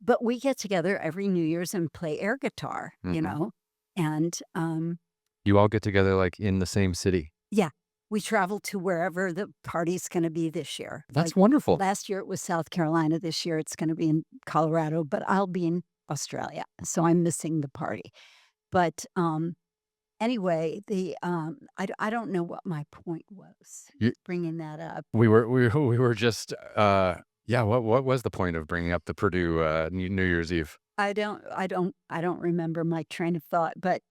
But we get together every New Year's and play air guitar, mhm. and, You all get together, like, in the same city. yeah, we travel to wherever the party's gonna be this year. That's Like, wonderful. last year it was South Carolina, this year it's gonna be in Colorado, but I'll be in Australia, so I'm missing the party. But, anyway, I don't know what my point was You bringing that up. we were just, yeah, what was the point of bringing up the Purdue, New Year's Eve? I don't remember my train of thought, but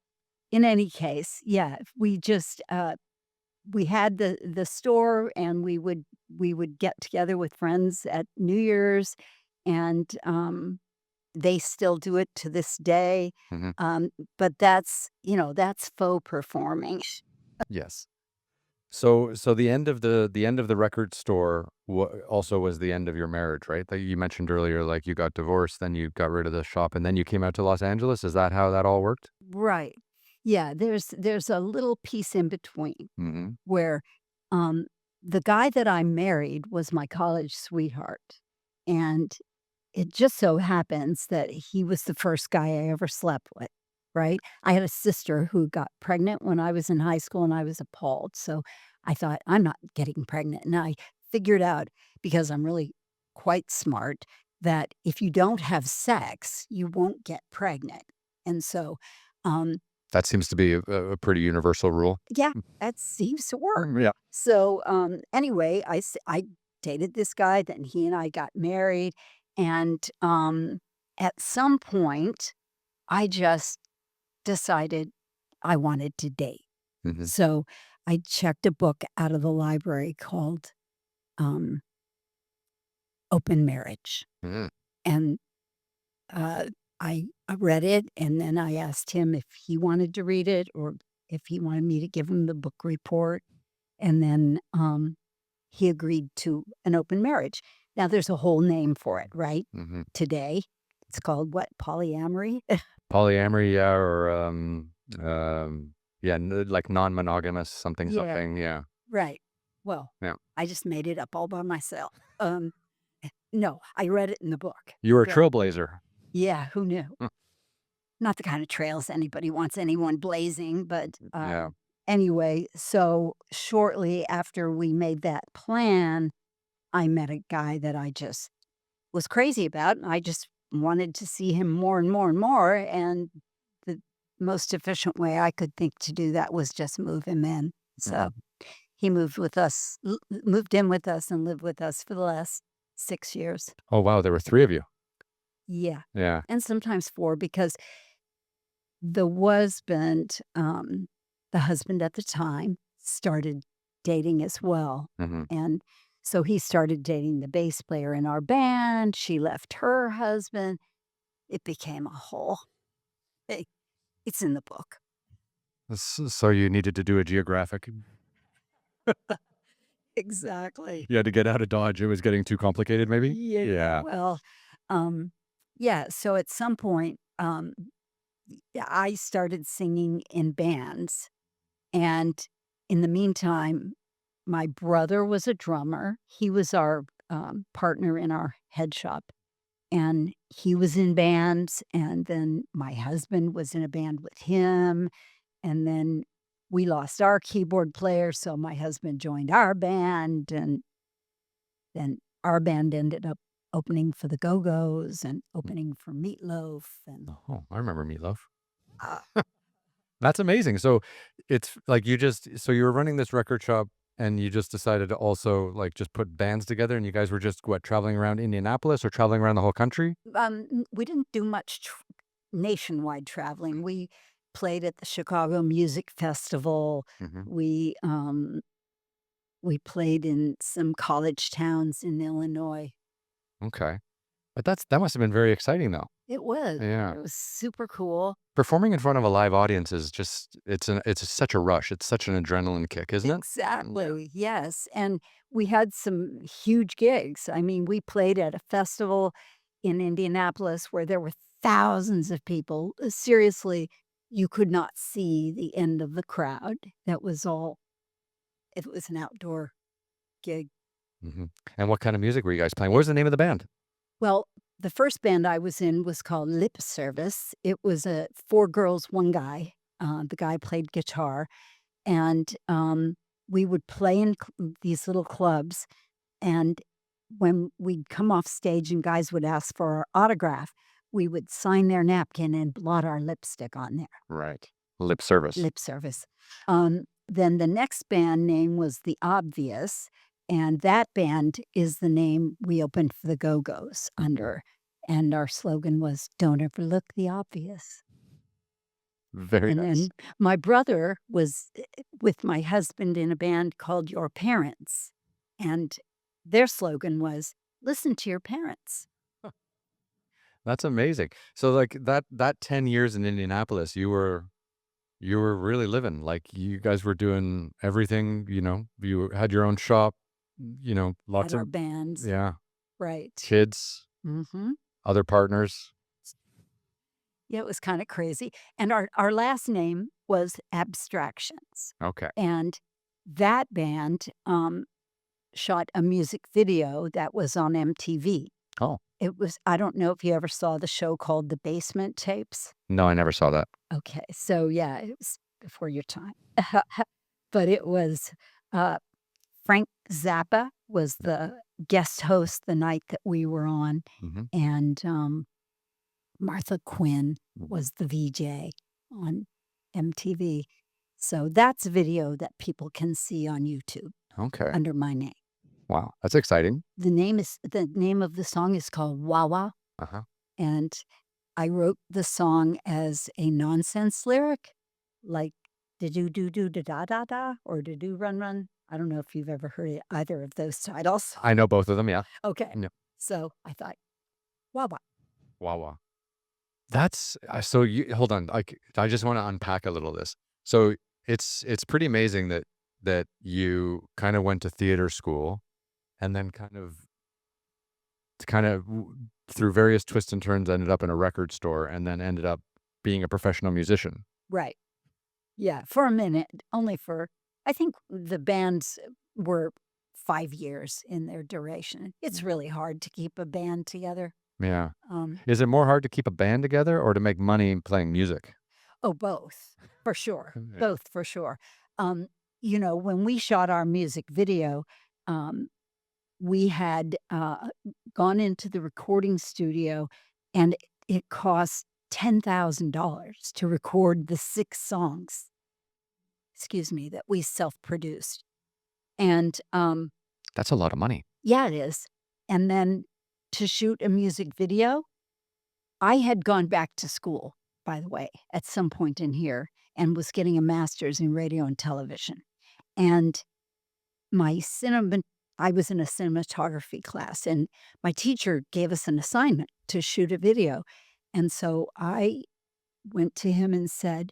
in any case, yeah, we had the store and we would get together with friends at New Year's, and, they still do it to this day, Mhm. um, but that's faux performing. Yes. So the end of the record store also was the end of your marriage, right? That you mentioned earlier, like, you got divorced, then you got rid of the shop, and then you came out to Los Angeles. Is that how that all worked? Right. Yeah, there's a little piece in between Mhm. where, um, the guy that I married was my college sweetheart, and it just so happens that he was the first guy I ever slept with, right? I had a sister who got pregnant when I was in high school, and I was appalled, so I thought, "I'm not getting pregnant," and I figured out, because I'm really quite smart, that if you don't have sex, you won't get pregnant, and so, um That seems to be a pretty universal rule. yeah, that seems to work. Yeah. So, anyway, I dated this guy, then he and I got married, and, at some point, I just decided I wanted to date. Mhm. So, I checked a book out of the library called, um, Open Marriage, Mhm. and, uh, I read it, and then I asked him if he wanted to read it or if he wanted me to give him the book report, and then, he agreed to an open marriage. Now there's a whole name for it, right? Mhm. Today, it's called what? Polyamory? Polyamory, yeah, or, yeah, like, non-monogamous something, Yeah. something, yeah, Right. Well, yeah. I just made it up all by myself. No, I read it in the book, You were a but trailblazer. yeah, who knew? Mm, Not the kind of trails anybody wants anyone blazing, but, yeah. anyway, so shortly after we made that plan, I met a guy that I just was crazy about, and I just wanted to see him more and more and more, and the most efficient way I could think to do that was just move him in. So, Mhm. he moved in with us and lived with us for the last 6 years. Oh, wow, there were 3 of you. Yeah, Yeah. and sometimes 4 because the husband at the time started dating as well, Mhm. and so he started dating the bass player in our band, she left her husband. It became a whole thing. It's in the book. So you needed to do a geographic Exactly. You had to get out of Dodge, it was getting too complicated maybe? Yeah, Yeah. well, um, yeah, so at some point, yeah, I started singing in bands, and in the meantime, my brother was a drummer. He was our, partner in our head shop, and he was in bands, and then my husband was in a band with him, and then we lost our keyboard player, so my husband joined our band, and then our band ended up opening for the Go-Go's and opening for Meatloaf and, Oh, I remember Meatloaf. uh That's amazing. So it's like you were running this record shop and you just decided to also like just put bands together and you guys were just what, traveling around Indianapolis or traveling around the whole country? we didn't do much nationwide traveling. We played at the Chicago Music Festival. Hmm. We, we played in some college towns in Illinois. Okay. But that must have been very exciting though. It was. Yeah. It was super cool. Performing in front of a live audience is just it's such a rush. It's such an adrenaline kick, isn't it? Yeah. Exactly, yes, and we had some huge gigs. I mean, we played at a festival in Indianapolis where there were thousands of people. Seriously, you could not see the end of the crowd. That was all it was an outdoor gig. Hmm. And what kind of music were you guys playing? What was the name of the band? Well, the first band I was in was called Lip Service. It was a 4 girls, 1 guy. The guy played guitar, and, we would play in these little clubs, and when we'd come off stage and guys would ask for our autograph, we would sign their napkin and blot our lipstick on there. Right. Lip service. Lip service. Then the next band name was The Obvious, and that band is the name we opened for the Go-Go's under, and our slogan was, "Don't overlook the obvious." Very And nice. then my brother was, with my husband in a band called Your Parents, and their slogan was, "Listen to your parents." That's amazing. So like that 10 years in Indianapolis, you were really living. Like you guys were doing everything, you had your own shop, Had lots our of bands. yeah, Right. kids, Mhm. other partners. Yeah, it was kinda crazy, and our last name was Abstractions, Okay. and that band, shot a music video that was on MTV. Oh, It was I don't know if you ever saw the show called The Basement Tapes? no, I never saw that. Okay, so, yeah, it was before your time. But it was, uh, Frank Zappa was Yeah. the guest host the night that we were on, Hmm. and, Martha Quinn was the VJ on MTV. So that's a video that people can see on YouTube Okay. under my name. Wow. That's exciting. The name of the song is called "Wawa," Uh-huh. and I wrote the song as a nonsense lyric, like "da-do do do da da da da" or "da-do run run." I don't know if you've ever heard either of those titles. I know both of them, yeah. Okay. No. So I thought, "Wawa." Wawa. That's so you hold on. Like I just want to unpack a little of this. So it's pretty amazing that you kind of went to theater school and then kind of through various twists and turns ended up in a record store and then ended up being a professional musician. Right. Yeah, for a minute, only for I think the bands were 5 years in their duration. It's Mm. really hard to keep a band together. Yeah. Um, Is it more hard to keep a band together or to make money playing music? oh, both, for sure, Yeah. both for sure. Um, when we shot our music video, um, we had, gone into the recording studio, and it cost $10,000 to record the 6 songs, excuse me, that we self-produced. And, That's a lot of money. yeah, it is. And then to shoot a music video, I had gone back to school, by the way, at some point in here and was getting a master's in radio and television. And my cinema I was in a cinematography class, and my teacher gave us an assignment to shoot a video. And so I went to him and said,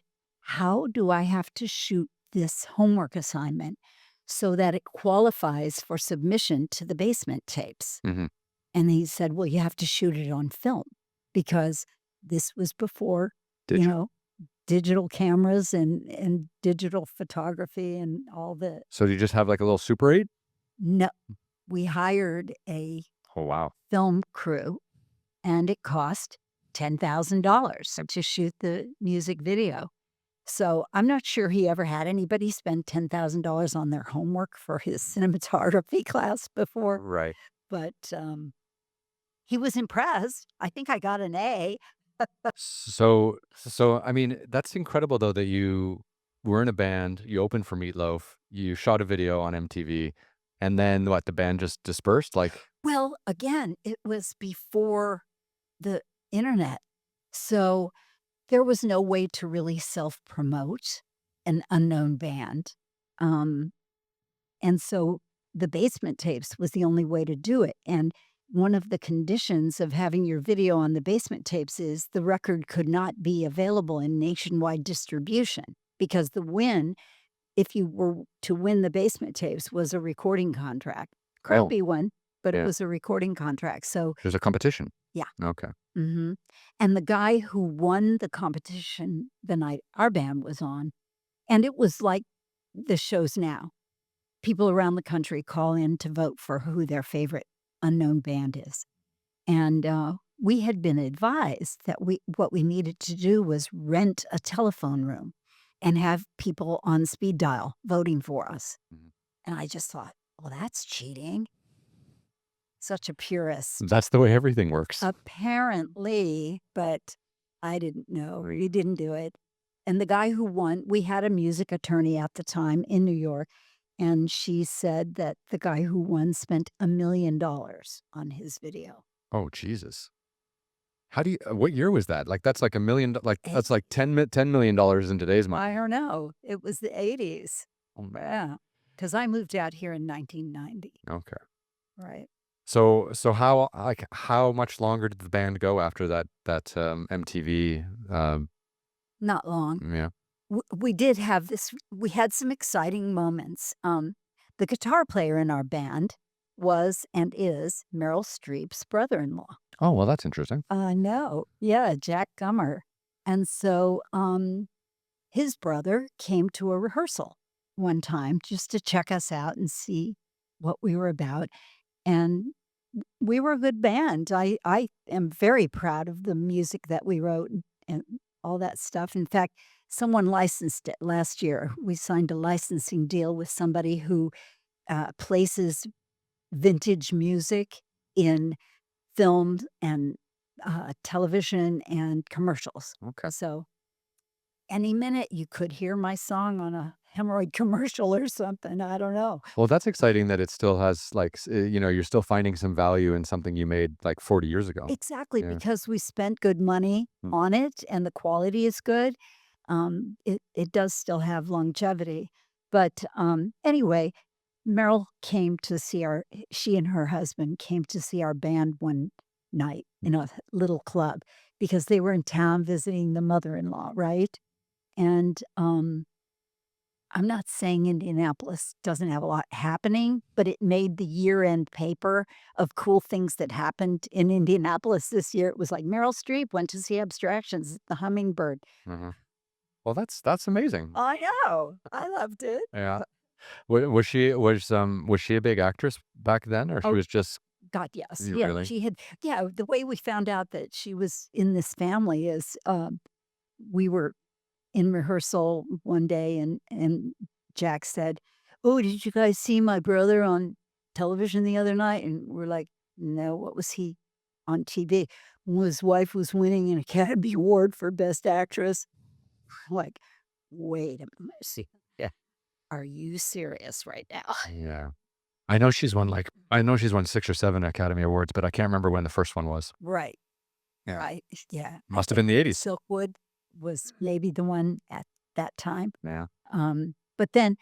"How do I have to shoot this homework assignment?" so that it qualifies for submission to the basement tapes. Mhm. And he said, "Well, you have to shoot it on film because this was before, you Digital. know, digital cameras and digital photography and all the." So do you just have, like, a little Super 8? No, we hired a Oh, wow. film crew, and it cost $10,000 to shoot the music video. So, I'm not sure he ever had anybody spend $10,000 on their homework for his cinematography class before, Right. but, he was impressed. I think I got an A. So, I mean, that's incredible though that you were in a band, you opened for Meatloaf, you shot a video on MTV, and then what, the band just dispersed? Like, Well, again, it was before the internet, so there was no way to really self-promote an unknown band, um, and so the basement tapes was the only way to do it, and one of the conditions of having your video on the basement tapes is the record could not be available in nationwide distribution because the win, if you were to win the basement tapes, was a recording contract. oh, Crappy one, but it yeah, was a recording contract, so there's a competition. yeah. Okay. Mhm. And the guy who won the competition the night our band was on, and it was like the shows now. People around the country call in to vote for who their favorite unknown band is. And, we had been advised that what we needed to do was rent a telephone room and have people on speed dial voting for us. Mhm. And I just thought, "Well, that's cheating." Such a purist. That's the way everything works. Apparently, but I didn't know. We didn't do it. And the guy who won, we had a music attorney at the time in New York, and she said that the guy who won spent $1,000,000 on his video. Oh, Jesus. How do you what year was that? Like, that's like like, Eh, that's like $10,000,000 in today's money. I don't know. It was the '80s. Oh, man. Yeah, because I moved out here in 1990, Okay. right? So how, like, how much longer did the band go after that MTV, Not long. yeah. We did have this we had some exciting moments. The guitar player in our band was and is Meryl Streep's brother-in-law. Oh, well, that's interesting. I know. Yeah, Jack Gummer. And so, his brother came to a rehearsal one time just to check us out and see what we were about, and we were a good band. I am very proud of the music that we wrote and all that stuff. In fact, someone licensed it last year. We signed a licensing deal with somebody who, places vintage music in films and, television and commercials. Okay. So, any minute, you could hear my song on a hemorrhoid commercial or something, I don't know. Well, that's exciting that it still has, like, you're still finding some value in something you made, like, 40 years ago. Exactly, Yeah. because we spent good money Mm. on it and the quality is good, it does still have longevity. But, anyway, Meryl came to see our she and her husband came to see our band one night in a little club because they were in town visiting the mother-in-law, right? And, I'm not saying Indianapolis doesn't have a lot happening, but it made the year-end paper of cool things that happened in Indianapolis this year. It was like Meryl Streep went to see Abstractions, The Hummingbird. Mhm. Well, that's amazing. I know. I loved it. Yeah. Was she a big actress back then, or she Oh, was just God, yes. you Yeah, really? she had yeah, the way we found out that she was in this family is, we were in rehearsal one day and Jack said, "Oh, did you guys see my brother on television the other night?" And we're like, "No, what was he on TV?" "Well, his wife was winning an Academy Award for Best Actress." Like, "Wait a minute. Yeah. Are you serious right now?" Yeah. I know she's won 6 or 7 Academy Awards, but I can't remember when the first one was. Right, Yeah. right. Yeah, I Must have think been the '80s. Silkwood was maybe the one at that time. Yeah. But then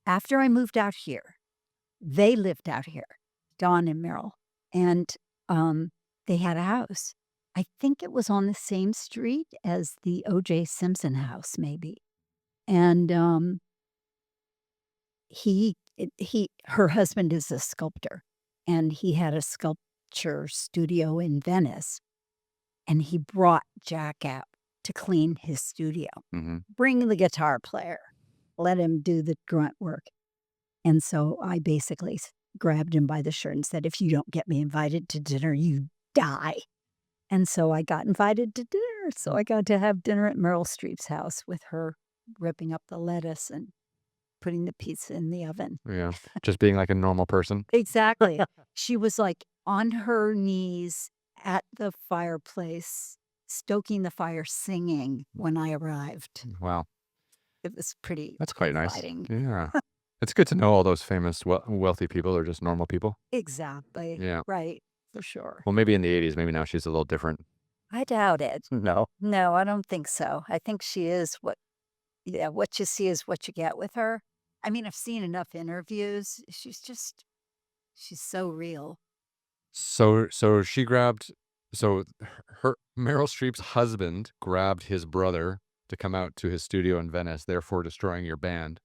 after I moved out here, they lived out here, Dawn and Merrill, and, they had a house. I think it was on the same street as the O.J. Simpson house, maybe, and, he her husband is a sculptor, and he had a sculpture studio in Venice, and he brought Jack out to clean his studio. Mhm. Bring the guitar player, let him do the grunt work. And so I basically grabbed him by the shirt and said, "If you don't get me invited to dinner, you die." And so I got invited to dinner. So I got to have dinner at Meryl Streep's house with her ripping up the lettuce and putting the pizza in the oven. Yeah. Just being like a normal person. Exactly. She was like on her knees at the fireplace, stoking the fire, singing when I arrived. Wow. It was pretty That's quite nice. exciting. Yeah. It's good to know all those famous wealthy people are just normal people. Exactly. Yeah. Right. For sure. Well, maybe in the '80s, maybe now she's a little different. I doubt it. No. No, I don't think so. I think she is yeah, what you see is what you get with her. I mean, I've seen enough interviews. She's so real. So she grabbed so her Meryl Streep's husband grabbed his brother to come out to his studio in Venice, therefore destroying your band.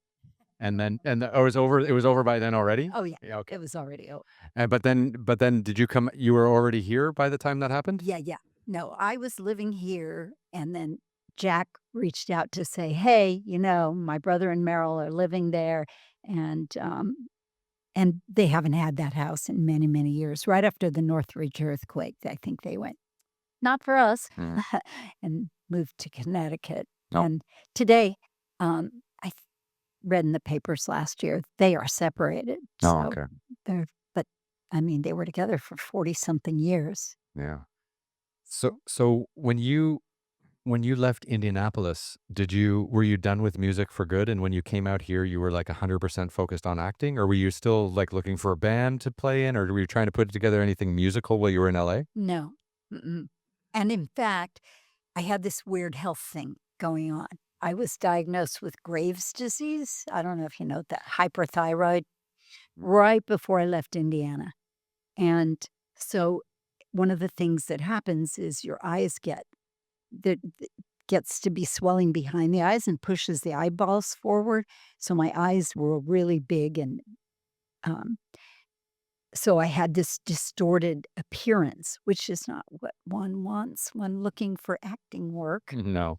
And then oh, it was over by then already? Oh, yeah. Yeah, okay. It was already o And but then did you come you were already here by the time that happened? Yeah, yeah. No, I was living here, and then Jack reached out to say, "Hey, my brother and Meryl are living there," and, um, and they haven't had that house in many, many years. Right after the Northridge earthquake, I think they went, "Not for us," Mm. and moved to Connecticut. Oh. And today, I read in the papers last year, they are separated, Oh, so okay. they're but, I mean, they were together for 40 something years. Yeah. So when you left Indianapolis, were you done with music for good? And when you came out here, you were like 100% focused on acting? Or were you still like looking for a band to play in? Or were you trying to put together anything musical while you were in LA? No, mm-mm. And in fact, I had this weird health thing going on. I was diagnosed with Graves' disease. I don't know if you know that, hyperthyroid, right before I left Indiana. And so one of the things that happens is your eyes that gets to be swelling behind the eyes and pushes the eyeballs forward. So my eyes were really big, and um, so I had this distorted appearance, which is not what one wants when looking for acting work. No.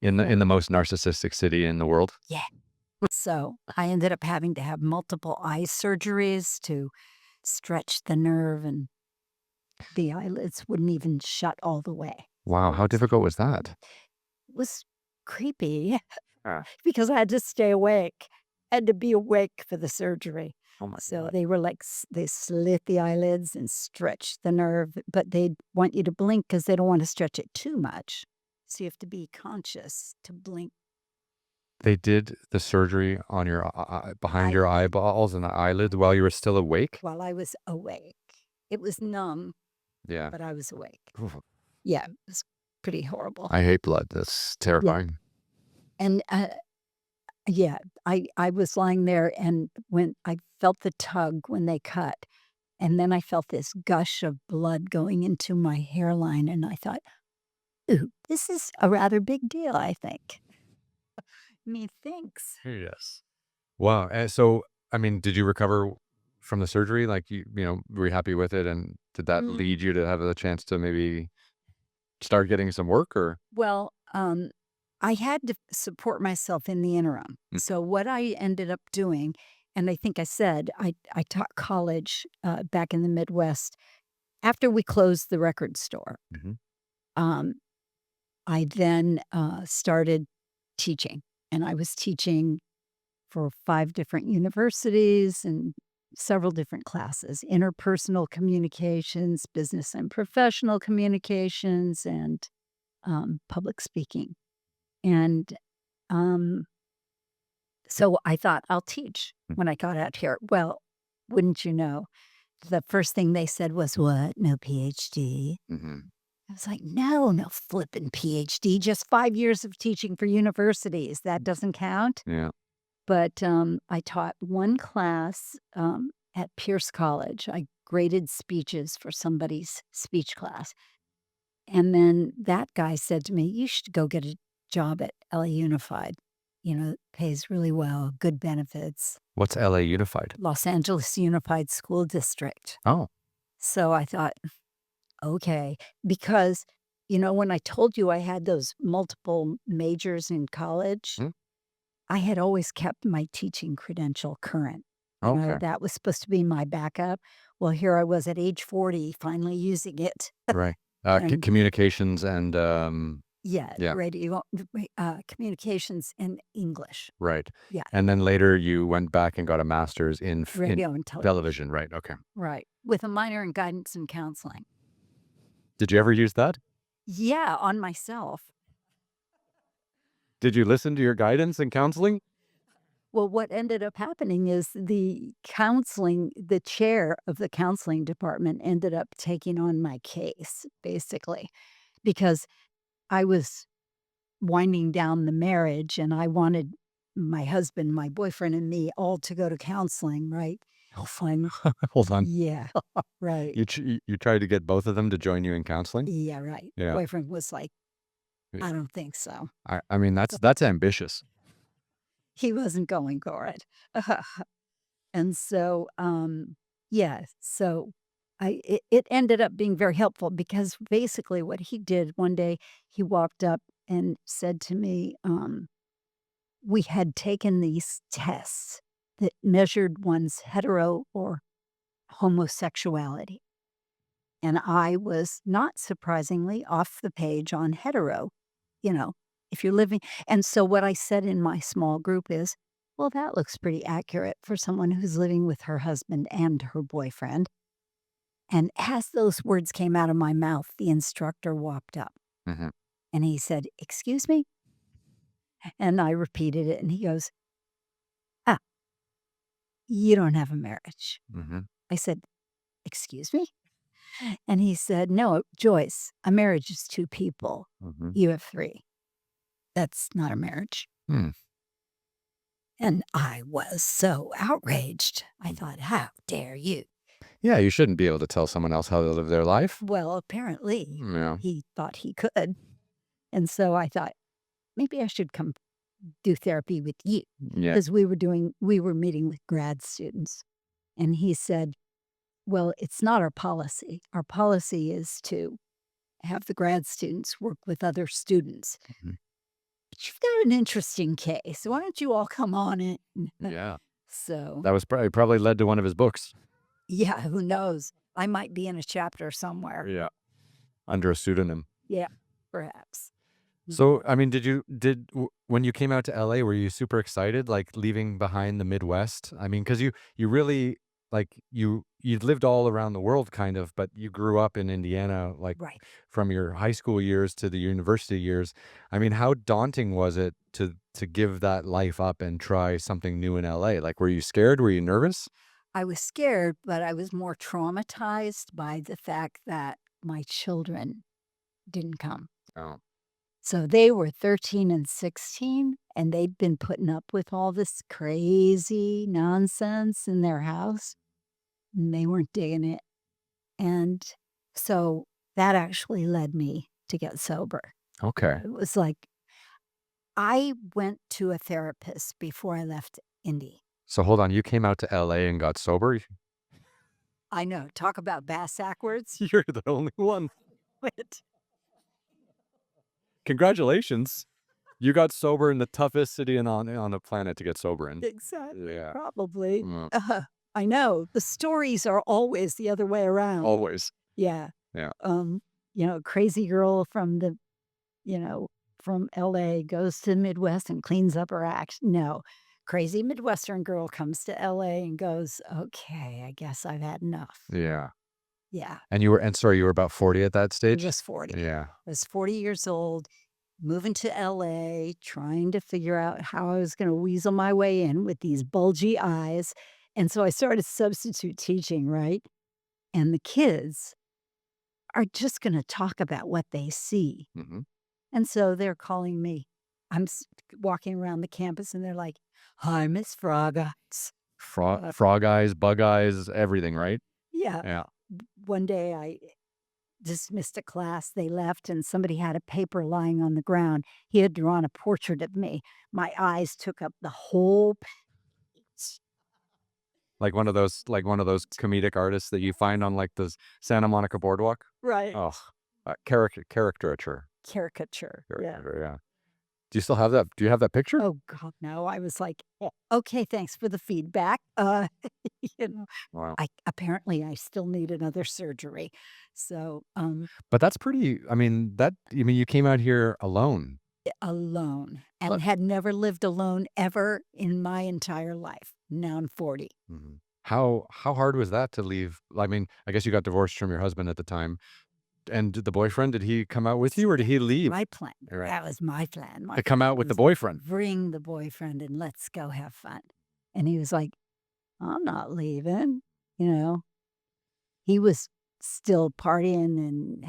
In the So, in the most narcissistic city in the world? yeah. So I ended up having to have multiple eye surgeries to stretch the nerve, and the eyelids wouldn't even shut all the way. Wow, So how difficult was that? it was creepy Ah. because I had to stay awake, had to be awake for the surgery. Oh my So god. they were like, they slit the eyelids and stretched the nerve, but they want you to blink because they don't want to stretch it too much. So you have to be conscious to blink. They did the surgery on your behind I your eyeballs and the eyelids while you were still awake? While I was awake. It was numb, Yeah. but I was awake. Oof. Yeah, it was pretty horrible. I hate blood. That's Yeah, terrifying. and, yeah, I was lying there, and when I felt the tug when they cut, and then I felt this gush of blood going into my hairline, and I thought, "Ooh, this is a rather big deal, I think." Methinks. Yes. Wow, so, I mean, did you recover from the surgery? Like, were you happy with it, and did that Mm, lead you to have a chance to maybe start getting some work, or well, I had to support myself in the interim. Mm, So what I ended up doing, and I think I said I taught college back in the Midwest after we closed the record store. mhm, Um, I then started teaching, and I was teaching for 5 different universities and several different classes: interpersonal communications, business and professional communications, and public speaking. And um, so I thought, I'll teach mm, when I got out here. Well, wouldn't you know, the first thing they said was, "What? No PhD?" mhm, I was like, "No, no flipping PhD, just 5 years of teaching for universities. That doesn't count." yeah. But I taught one class at Pierce College. I graded speeches for somebody's speech class. And then that guy said to me, "You should go get a job at LA Unified." pays really well, good benefits. What's LA Unified? Los Angeles Unified School District. Oh, So I thought, okay, because, when I told you I had those multiple majors in college, mm, I had always kept my teaching credential current. okay, That was supposed to be my backup. Well, here I was at age 40 finally using it. right. And Communications and, yeah, yeah, communications and English. right. Yeah, And then later you went back and got a master's in radio and television. television, right? Okay. Right. With a minor in guidance and counseling. Did you ever use that? Yeah, on myself. Did you listen to your guidance and counseling? Well, what ended up happening is the chair of the counseling department ended up taking on my case, basically, because I was winding down the marriage and I wanted my husband, my boyfriend, and me all to go to counseling, right? Oh, Fun. hold on. Yeah, right. You tried to get both of them to join you in counseling? Yeah, right. Yeah. Boyfriend was like, I don't think so. I mean, that's ambitious. He wasn't going for it. And so, yeah, so it ended up being very helpful because basically what he did one day, he walked up and said to me, we had taken these tests that measured one's hetero or homosexuality. And I was not surprisingly off the page on hetero, you know, if you're living. And so what I said in my small group is, well, that looks pretty accurate for someone who's living with her husband and her boyfriend. And as those words came out of my mouth, the instructor walked up Mhm, and he said, "Excuse me?" And I repeated it and he goes, "Ah, you don't have a marriage." mhm, I said, "Excuse me?" And he said, "No, Joyce, a marriage is two people. mhm. You have three. That's not a marriage." Hmm. And I was so outraged. I thought, "How dare you?" Yeah, you shouldn't be able to tell someone else how to live their life. Well, apparently Yeah. he thought he could. And so I thought, maybe I should come do therapy with you Yeah. because we were meeting with grad students. And he said, "Well, it's not our policy. Our policy is to have the grad students work with other students. Mhm. But you've got an interesting case. Why don't you all come on in?" Yeah. So, That was probably led to one of his books. yeah, who knows? I might be in a chapter somewhere. Yeah. Under a pseudonym. Yeah, perhaps. Mhm. So, I mean, when you came out to LA, were you super excited, like leaving behind the Midwest? I mean, because you really like you lived all around the world kind of, but you grew up in Indiana, like Right. from your high school years to the university years. I mean, how daunting was it to give that life up and try something new in LA? Like, were you scared? Were you nervous? I was scared, but I was more traumatized by the fact that my children didn't come. Oh, So they were 13 and 16, and they'd been putting up with all this crazy nonsense in their house, and they weren't digging it. And so that actually led me to get sober. okay. It was like I went to a therapist before I left Indy. So hold on, you came out to LA and got sober? I know, talk about bass backwards. You're the only one. Wait. Congratulations. You got sober in the toughest city on the planet to get sober in. Exactly, Yeah. probably. Mm, I know, the stories are always the other way around. always. Yeah. Yeah. Um, crazy girl you know, from LA goes to the Midwest and cleans up her act. No. Crazy Midwestern girl comes to LA and goes, "Okay, I guess I've had enough." Yeah. Yeah. And sorry, you were about 40 at that I stage? was 40. Yeah. I was 40 years old, moving to LA, trying to figure out how I was gonna weasel my way in with these bulgy eyes. And so I started substitute teaching, right? And the kids are just gonna talk about what they see. Mhm. And so they're calling me. I'm walking around the campus and they're like, "Hi, Miss Frog Eyes." Frog eyes, bug eyes, everything, right? Yeah. Yeah. One day dismissed a class, they left, and somebody had a paper lying on the ground. He had drawn a portrait of me. My eyes took up the whole page. Like one of those comedic artists that you find on, like, the Santa Monica boardwalk? Right. Oh, caricature. Caricature, yeah. Caricature, yeah. Do you still have that do you have that picture? Oh, god, no, I was like, Okay, thanks for the feedback." You know, Wow. I still need another surgery. So, But that's pretty I mean, you came out here alone. alone, and But had never lived alone ever in my entire life. Now I'm 40. Mhm. How hard was that to leave? I mean, I guess you got divorced from your husband at the time, and did the boyfriend, did he come out with you, or did he leave? My plan. Right. That was my plan. My To come out plan with the was boyfriend. bring the boyfriend and let's go have fun. And he was like, "I'm not leaving." You know, he was still partying and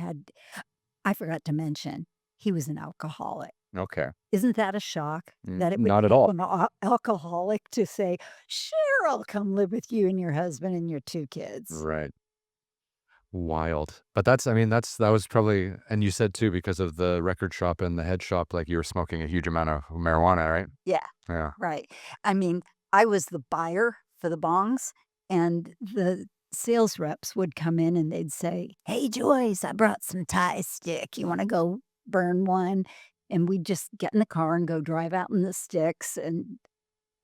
I forgot to mention, he was an alcoholic. Okay. Isn't that a shock that it would Not at take all. an alcoholic to say, "Sure, I'll come live with you and your husband and your 2 kids." Right. Wild. But that was probably and you said too because of the record shop and the head shop, like, you were smoking a huge amount of marijuana, right? Yeah, Yeah. right. I mean, I was the buyer for the bongs, and the sales reps would come in and they'd say, "Hey, Joyce, I brought some Thai stick. You wanna go burn one?" And we'd just get in the car and go drive out in the sticks and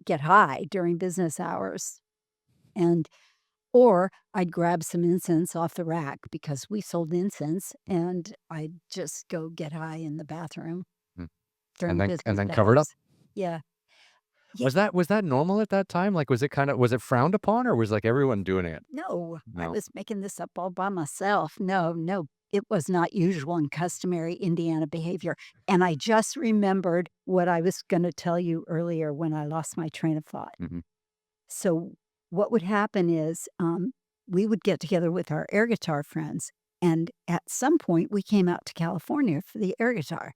get high during business hours. And or I'd grab some incense off the rack because we sold incense, and I'd just go get high in the bathroom Mm. during And business then covered up? hours. Yeah. Yeah. Was that normal at that time? Like, was it frowned upon, or was, like, everyone doing it? No, I No. was making this up all by myself. No, no, it was not usual and customary Indiana behavior. And I just remembered what I was going to tell you earlier when I lost my train of thought. Mhm. So, what would happen is we would get together with our air guitar friends. And at some point, we came out to California for the air guitar.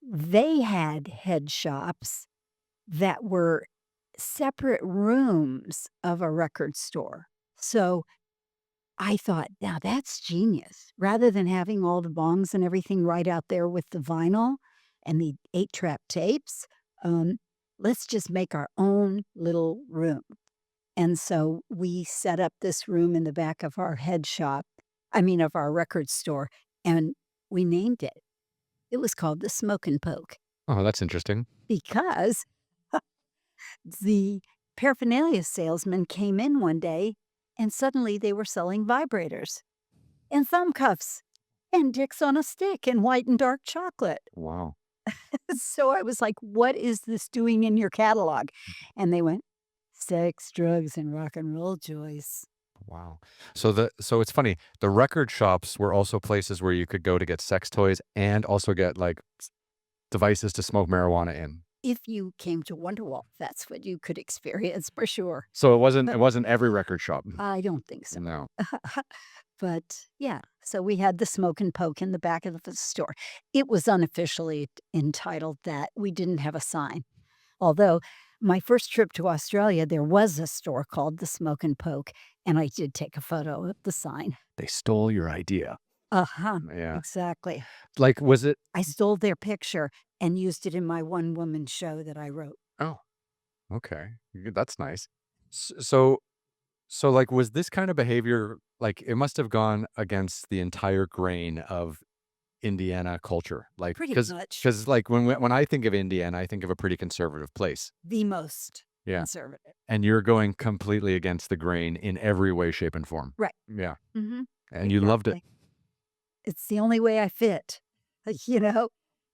They had head shops that were separate rooms of a record store. So, I thought, "Now that's genius." Rather than having all the bongs and everything right out there with the vinyl and the 8-track tapes, um, let's just make our own little room. And so we set up this room in the back of our head shop, of our record store, and we named it. It was called the Smoke and Poke Oh, that's interesting. because the paraphernalia salesman came in one day and suddenly they were selling vibrators and thumb cuffs and dicks on a stick and white and dark chocolate. Wow. So I was like, "What is this doing in your catalog?" And they went, "Sex, drugs, and rock and roll, Joyce." Wow. So it's funny, the record shops were also places where you could go to get sex toys and also get, like, devices to smoke marijuana in. If you came to Wonderwall, that's what you could experience for sure. So it wasn't every record shop. I don't think so. No. But, yeah, so we had the Smoke and Poke in the back of the store. It was unofficially entitled that. We didn't have a sign. Although, my first trip to Australia, there was a store called the Smoke and Poke, and I did take a photo of the sign. They stole your idea. Uh-huh, Yeah. exactly. Like, was it I stole their picture and used it in my one-woman show that I wrote. Oh, okay. That's nice. So, like, was this kind of behavior like, it must have gone against the entire grain of Indiana culture, like, Pretty because much because like, when I think of Indiana, I think of a pretty conservative place. the most Yeah, conservative. and you're going completely against the grain in every way, shape, and form. Right. Yeah, Mhm. and you loved it. Exactly. It's the only way I fit. You know?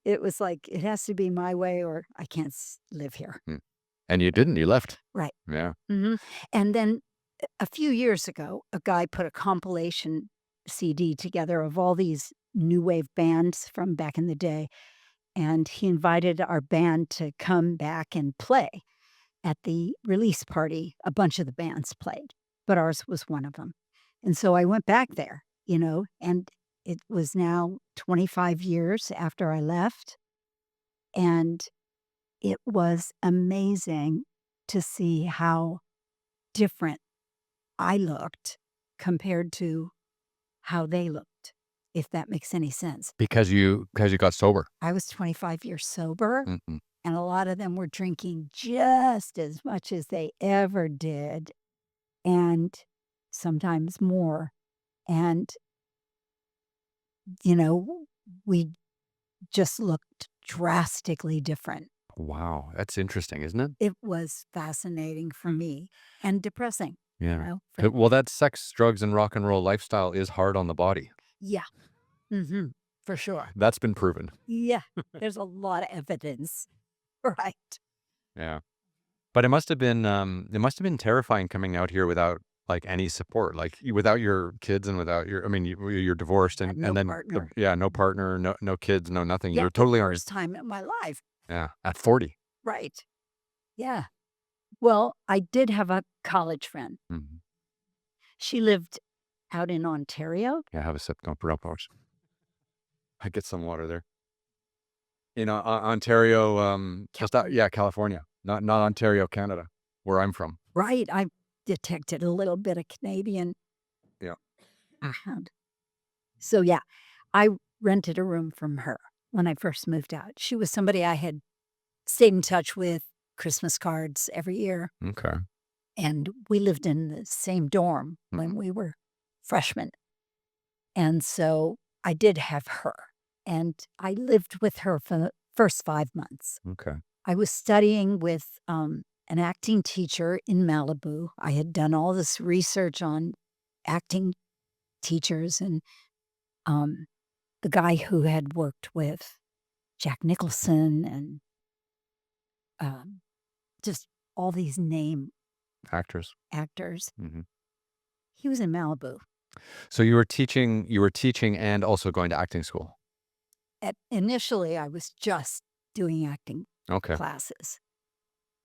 It was like, it has to be my way or I can't live here. Mm, and you didn't, you left. Right. Yeah. Mhm. And then a few years ago, a guy put a compilation CD together of all these new wave bands from back in the day, and he invited our band to come back and play. At the release party, a bunch of the bands played, but ours was one of them. And so I went back there, and it was now 25 years after I left, and it was amazing to see how different I looked compared to how they looked. if that makes any sense. Because you got sober. I was 25 years sober, Mhm. and a lot of them were drinking just as much as they ever did, and sometimes more. And, you know, we just looked drastically different. Wow, that's interesting, isn't it? It was fascinating for me and depressing, Yeah. for Well, that sex, drugs, and rock and roll lifestyle is hard on the body. yeah, mhm, for sure. That's been proven. Yeah, there's a lot of evidence, right. Yeah. But it must have been terrifying coming out here without, like, any support, like, without your kids and without your I mean, you're divorced Had and no then partner. no partner, no kids, no nothing. Yeah, You're for the totally on. first time in my life. Yeah, at 40. Right. Yeah. Well, I did have a college friend. Mhm. She lived out in Ontario. Yeah, have a sip, don't burn up, folks. I get some water there. In Ontario, just out California. yeah, California, not Ontario, Canada, where I'm from. Right, I detected a little bit of Canadian Yeah. accent. So, yeah, I rented a room from her when I first moved out. She was somebody I had stayed in touch with, Christmas cards every year, Okay. and we lived in the same dorm when Mhm. we were freshmen. And so I did have her, and I lived with her for the first 5 months. Okay. I was studying with, an acting teacher in Malibu. I had done all this research on acting teachers and, um, the guy who had worked with Jack Nicholson and, um, just all these name Actors. actors. Mhm. He was in Malibu. So you were teaching and also going to acting school? Initially, I was just doing acting Okay. classes.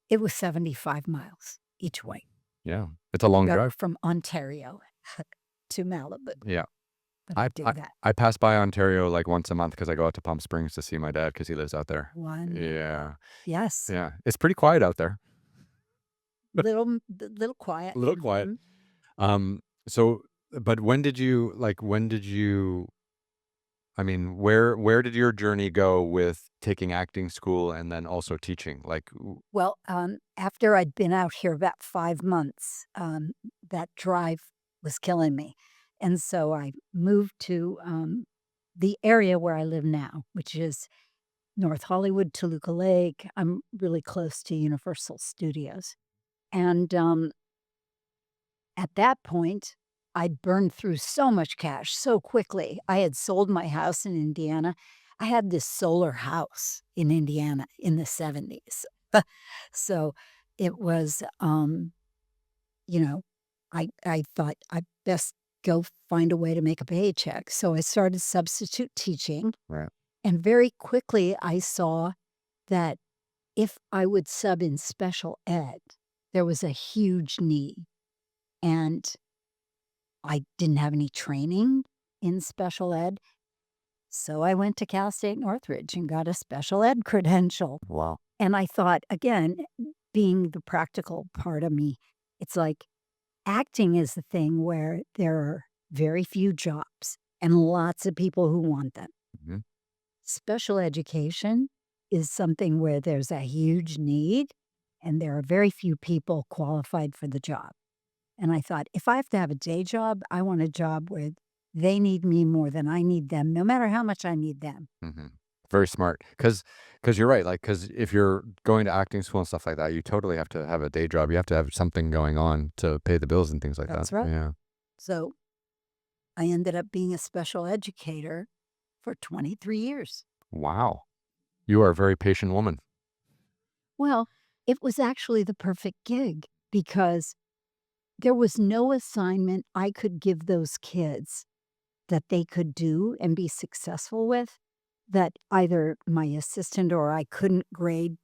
It was 75 miles each way, Yeah. It's a long drive. from Ontario to Malibu, Yeah. but I I'd do I that. I pass by Ontario, like, once a month because I go out to Palm Springs to see my dad because he lives out there. Wonderful. Yeah. Yes. Yeah. It's pretty quiet out there. Little quiet. A little quiet. Mhm. Um, so but when did you I mean, where did your journey go with taking acting school and then also teaching? Like, Well, after I'd been out here about 5 months, that drive was killing me, and so I moved to, the area where I live now, which is North Hollywood, Toluca Lake. I'm really close to Universal Studios, and, at that point, I'd burned through so much cash so quickly. I had sold my house in Indiana. I had this solar house in Indiana in the '70s. So, it was, you know, I thought I'd best go find a way to make a paycheck. So I started substitute teaching, right. and very quickly I saw that if I would sub in special ed, there was a huge need, and I didn't have any training in special ed, so I went to Cal State Northridge and got a special ed credential. Wow. And I thought, again, being the practical part of me, it's like acting is the thing where there are very few jobs and lots of people who want them. Mhm. Special education is something where there's a huge need and there are very few people qualified for the job. And I thought, if I have to have a day job, I want a job where they need me more than I need them, no matter how much I need them. Mhm. Very smart. Because you're right, like, because if you're going to acting school and stuff like that, you totally have to have a day job. You have to have something going on to pay the bills and things like that. That's right. Yeah. So I ended up being a special educator for 23 years. Wow. You are a very patient woman. Well, it was actually the perfect gig because there was no assignment I could give those kids that they could do and be successful with that either my assistant or I couldn't grade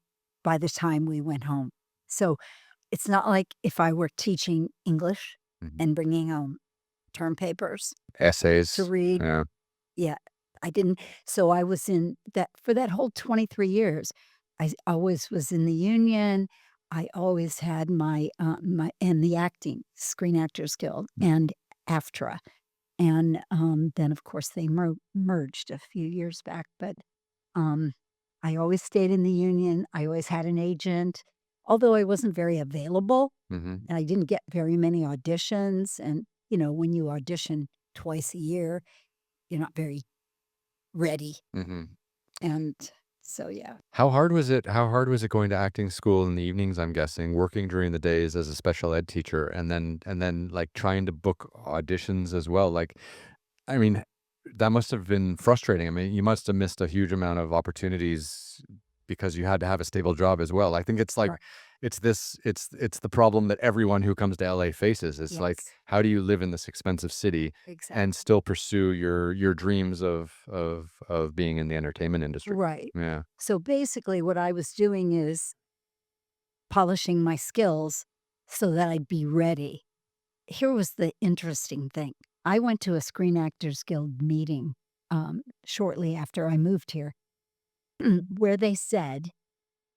by the time we went home. So it's not like if I were teaching English Mhm. and bringing home term papers to Essays. read. Yeah. Yeah, I didn't. So I was in that for that whole 23 years. Always was in the union. I always had my in the acting Screen Actors Guild Mm. and AFTRA. And, then, of course, they merged a few years back, but, um, I always stayed in the union. I always had an agent, although I wasn't very available, Mhm. and I didn't get very many auditions, and, when you audition twice a year, you're not very ready, Mhm. and so, yeah. How hard was it going to acting school in the evenings, I'm guessing, working during the days as a special ed teacher, and then, like, trying to book auditions as well? Like, I mean, that must have been frustrating. I mean, you must have missed a huge amount of opportunities because you had to have a stable job as well. I think it's like Right. it's the problem that everyone who comes to LA faces. It's like, Yes, how do you live in this expensive city and exactly. still pursue your dreams of being in the entertainment industry? Right. Yeah. So, basically, what I was doing is polishing my skills so that I'd be ready. Here was the interesting thing. I went to a Screen Actors Guild meeting, shortly after I moved here, where they said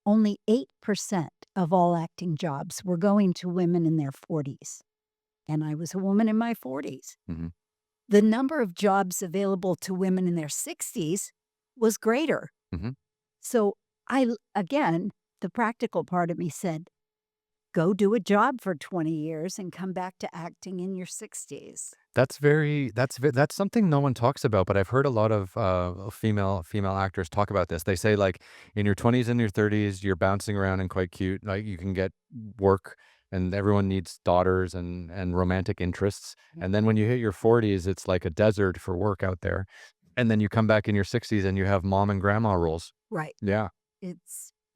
only 8% of all acting jobs were going to women in their 40s, and I was a woman in my 40s. Mhm. The number of jobs available to women in their 60s was greater. Mhm. So again, the practical part of me said, go do a job for 20 years and come back to acting in your 60s. That's something no one talks about, but I've heard a lot of, female actors talk about this. They say, like, in your 20s and your 30s, you're bouncing around and quite cute, like, you can get work, and everyone needs daughters and romantic interests, Yeah. and then when you hit your 40s, it's like a desert for work out there, and then you come back in your 60s and you have mom and grandma roles. Right. Yeah.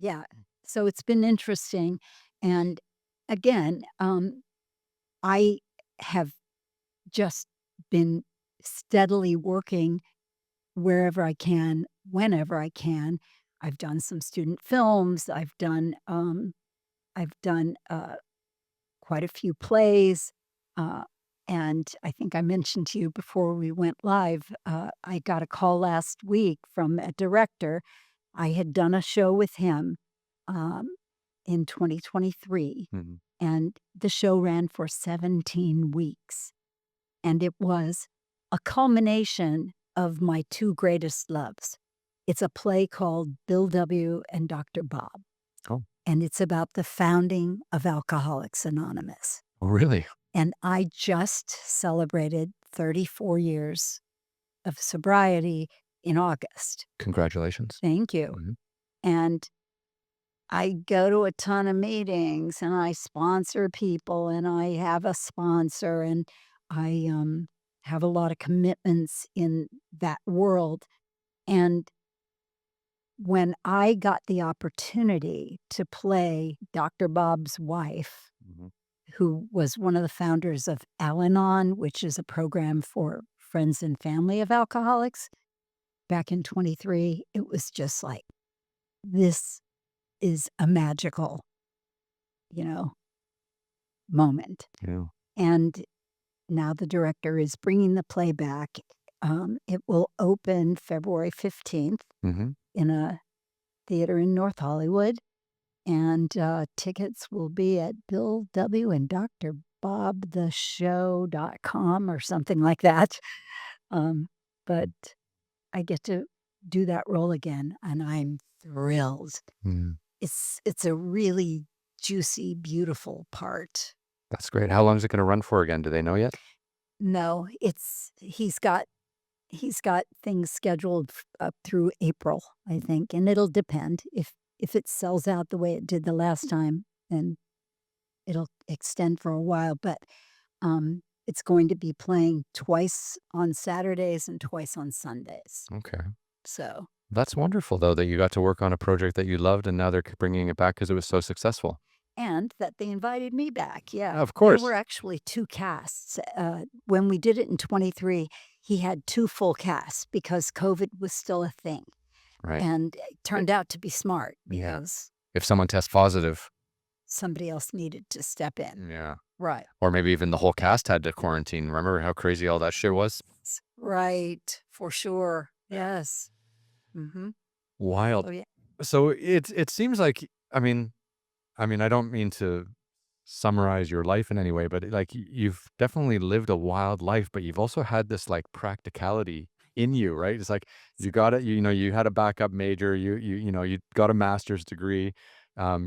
Yeah. So it's been interesting. And again, I have just been steadily working wherever I can, whenever I can. I've done some student films. I've done quite a few plays. Uh, and I think I mentioned to you before we went live, I got a call last week from a director. I had done a show with him um, in 2023, Mhm. and the show ran for 17 weeks. And it was a culmination of my two greatest loves. It's a play called Bill W. and Dr. Bob, Oh. and it's about the founding of Alcoholics Anonymous. Oh, really? And I just celebrated 34 years of sobriety in August. Congratulations. Thank you. Mhm. And I go to a ton of meetings and I sponsor people and I have a sponsor and I have a lot of commitments in that world. And when I got the opportunity to play Dr. Bob's wife, Mhm. who was one of the founders of Al Anon, which is a program for friends and family of alcoholics, back in 23, it was just like, this is a magical, you know, moment. Yeah. And now the director is bringing the play back. It will open February 15th Mhm. in a theater in North Hollywood, and tickets will be at Bill W. and Dr. BobTheShow.com or something like that. Um, but I get to do that role again, and I'm thrilled. Mm. It's a really juicy, beautiful part. That's great. How long is it gonna run for again? Do they know yet? No, he's got things scheduled up through April, I think, and it'll depend if it sells out the way it did the last time, then it'll extend for a while. But it's going to be playing twice on Saturdays and twice on Sundays. Okay. So, That's wonderful, though, that you got to work on a project that you loved, and now they're bringing it back because it was so successful. and that they invited me back. Yeah, Of there were course. actually two casts. When we did it in 23, he had two full casts because COVID was still a thing. Right. And it Eh, turned out to be smart yeah. because If someone tests positive. somebody else needed to step in. Yeah. Right. Or maybe even the whole cast had to quarantine. Remember how crazy all that shit was? Right. For sure. Yes. Mhm. Wild. Oh, yeah. So it seems like, I mean, I don't mean to summarize your life in any way, but, like, you've definitely lived a wild life, but you've also had this, like, practicality in you, right? It's like you got it, you know, you had a backup major, you got a master's degree.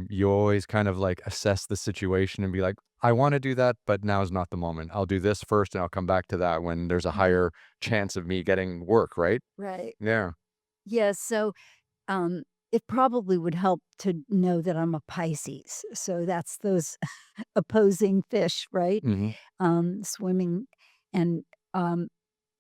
You always kind of, like, assess the situation and be like, "I wanna do that, but now is not the moment. I'll do this first, and I'll come back to that when there's a Mhm. higher chance of me getting work," right? Right. Yeah. Yeah, so, um, it probably would help to know that I'm a Pisces, so that's those opposing fish, right? Mhm. Swimming, and, um,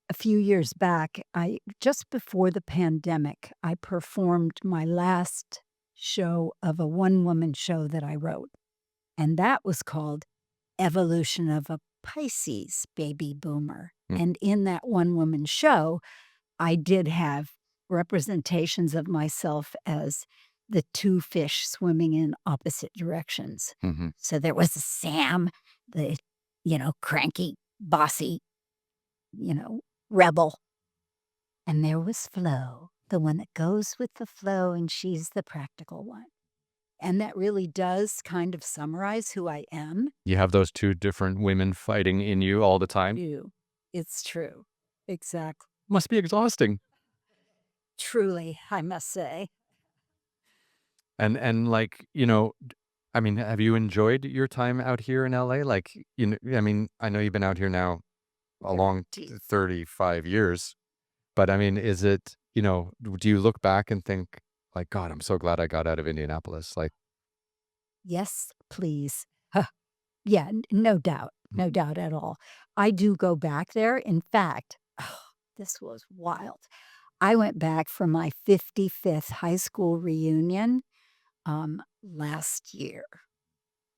a few years back, I just before the pandemic, I performed my last show of a one-woman show that I wrote, and that was called Evolution of a Pisces Baby Boomer, Mm, and in that one-woman show, I did have representations of myself as the 2 fish swimming in opposite directions. mhm. So there was Sam, the, cranky, bossy, you know, rebel, and there was Flo, the one that goes with the flow, and she's the practical one. And that really does kind of summarize who I am. You have those 2 different women fighting in you all the time. You. It's true. Exactly. Must be exhausting. Truly, I must say. And, like, I mean, have you enjoyed your time out here in LA? Like, I mean, I know you've been out here now a long 35 years, but I mean, is it, do you look back and think like, God, I'm so glad I got out of Indianapolis? Like, Yes, please. Huh. Yeah, no doubt, no mhm, doubt at all. I do go back there. In fact, this was wild. I went back for my 55th high school reunion last year,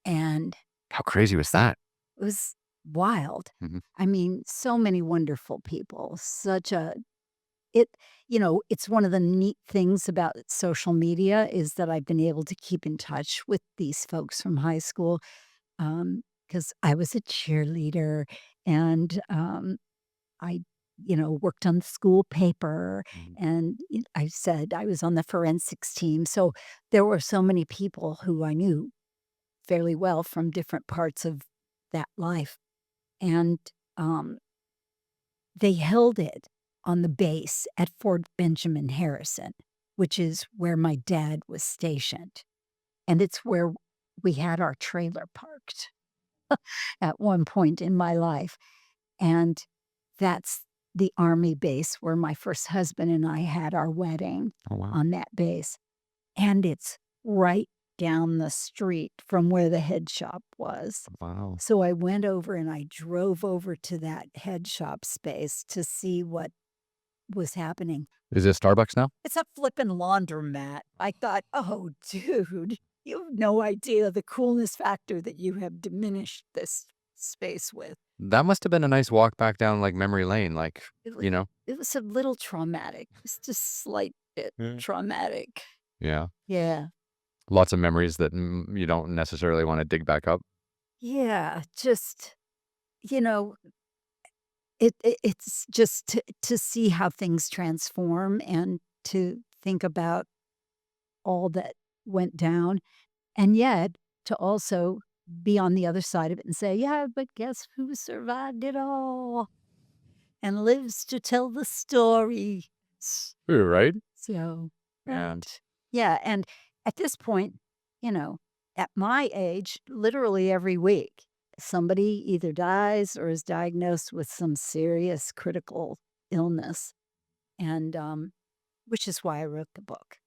and how crazy was that? it was wild. Mhm. I mean, so many wonderful people. Such a it it's one of the neat things about social media is that I've been able to keep in touch with these folks from high school. Because I was a cheerleader, and, I, worked on the school paper, Mhm. and I said I was on the forensics team, so there were so many people who I knew fairly well from different parts of that life, and, um, they held it on the base at Fort Benjamin Harrison, which is where my dad was stationed, and it's where we had our trailer parked at one point in my life. And that's the army base where my first husband and I had our wedding, Oh, wow. on that base. And it's right down the street from where the head shop was. Wow. So I went over and I drove over to that head shop space to see what was happening. Is it Starbucks now? It's a flippin' laundromat. I thought, "Oh, dude, you have no idea the coolness factor that you have diminished this space with." That must have been a nice walk back down like memory lane, like, It was you know? it was a little traumatic. It's just slight bit Mm. traumatic. Yeah. Yeah. Lots of memories that you don't necessarily want to dig back up. Yeah, just, you know, it's just to see how things transform and to think about all that went down, and yet to also be on the other side of it and say, "Yeah, but guess who survived it all and lives to tell the story?" Ooh, right? So, Yeah. right. Yeah, and at this point, you know, at my age, literally every week, somebody either dies or is diagnosed with some serious critical illness, and, which is why I wrote the book.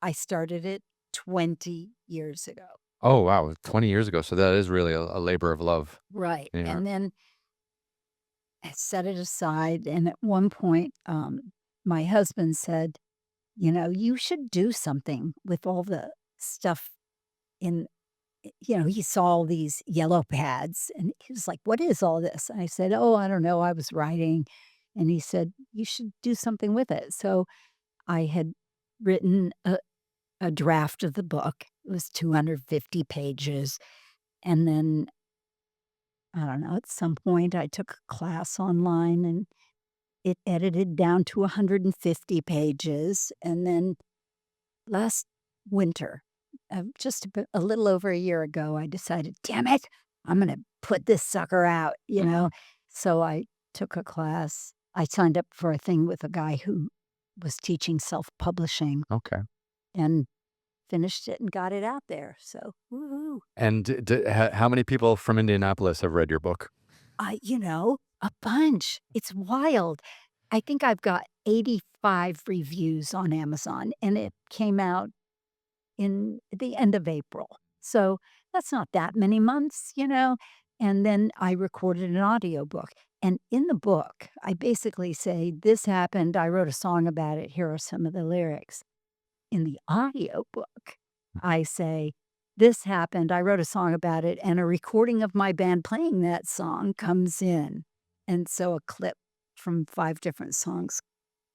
I started it 20 years ago. Oh, wow, 20 years ago, so that is really a labor of love. Right, Yeah. and then I set it aside, and at one point, my husband said, "You should do something with all the stuff in." He saw all these yellow pads, and he was like, "What is all this?" And I said, "Oh, I don't know, I was writing." And he said, "You should do something with it." So I had written a draft of the book. It was 250 pages, and then, I don't know, at some point, I took a class online, and it edited down to 150 pages, and then last winter, just a little over a year ago, I decided, damn it, I'm going to put this sucker out, you know? So I took a class. I signed up for a thing with a guy who was teaching self publishing Okay. and finished it and got it out there. So, woohoo. And how many people from Indianapolis have read your book? A bunch. It's wild. I think I've got 85 reviews on Amazon, and it came out in the end of April. So that's not that many months. And then I recorded an audiobook. And in the book, I basically say, this happened. I wrote a song about it. Here are some of the lyrics. In the audiobook, I say, this happened. I wrote a song about it. And a recording of my band playing that song comes in. And so a clip from 5 different songs,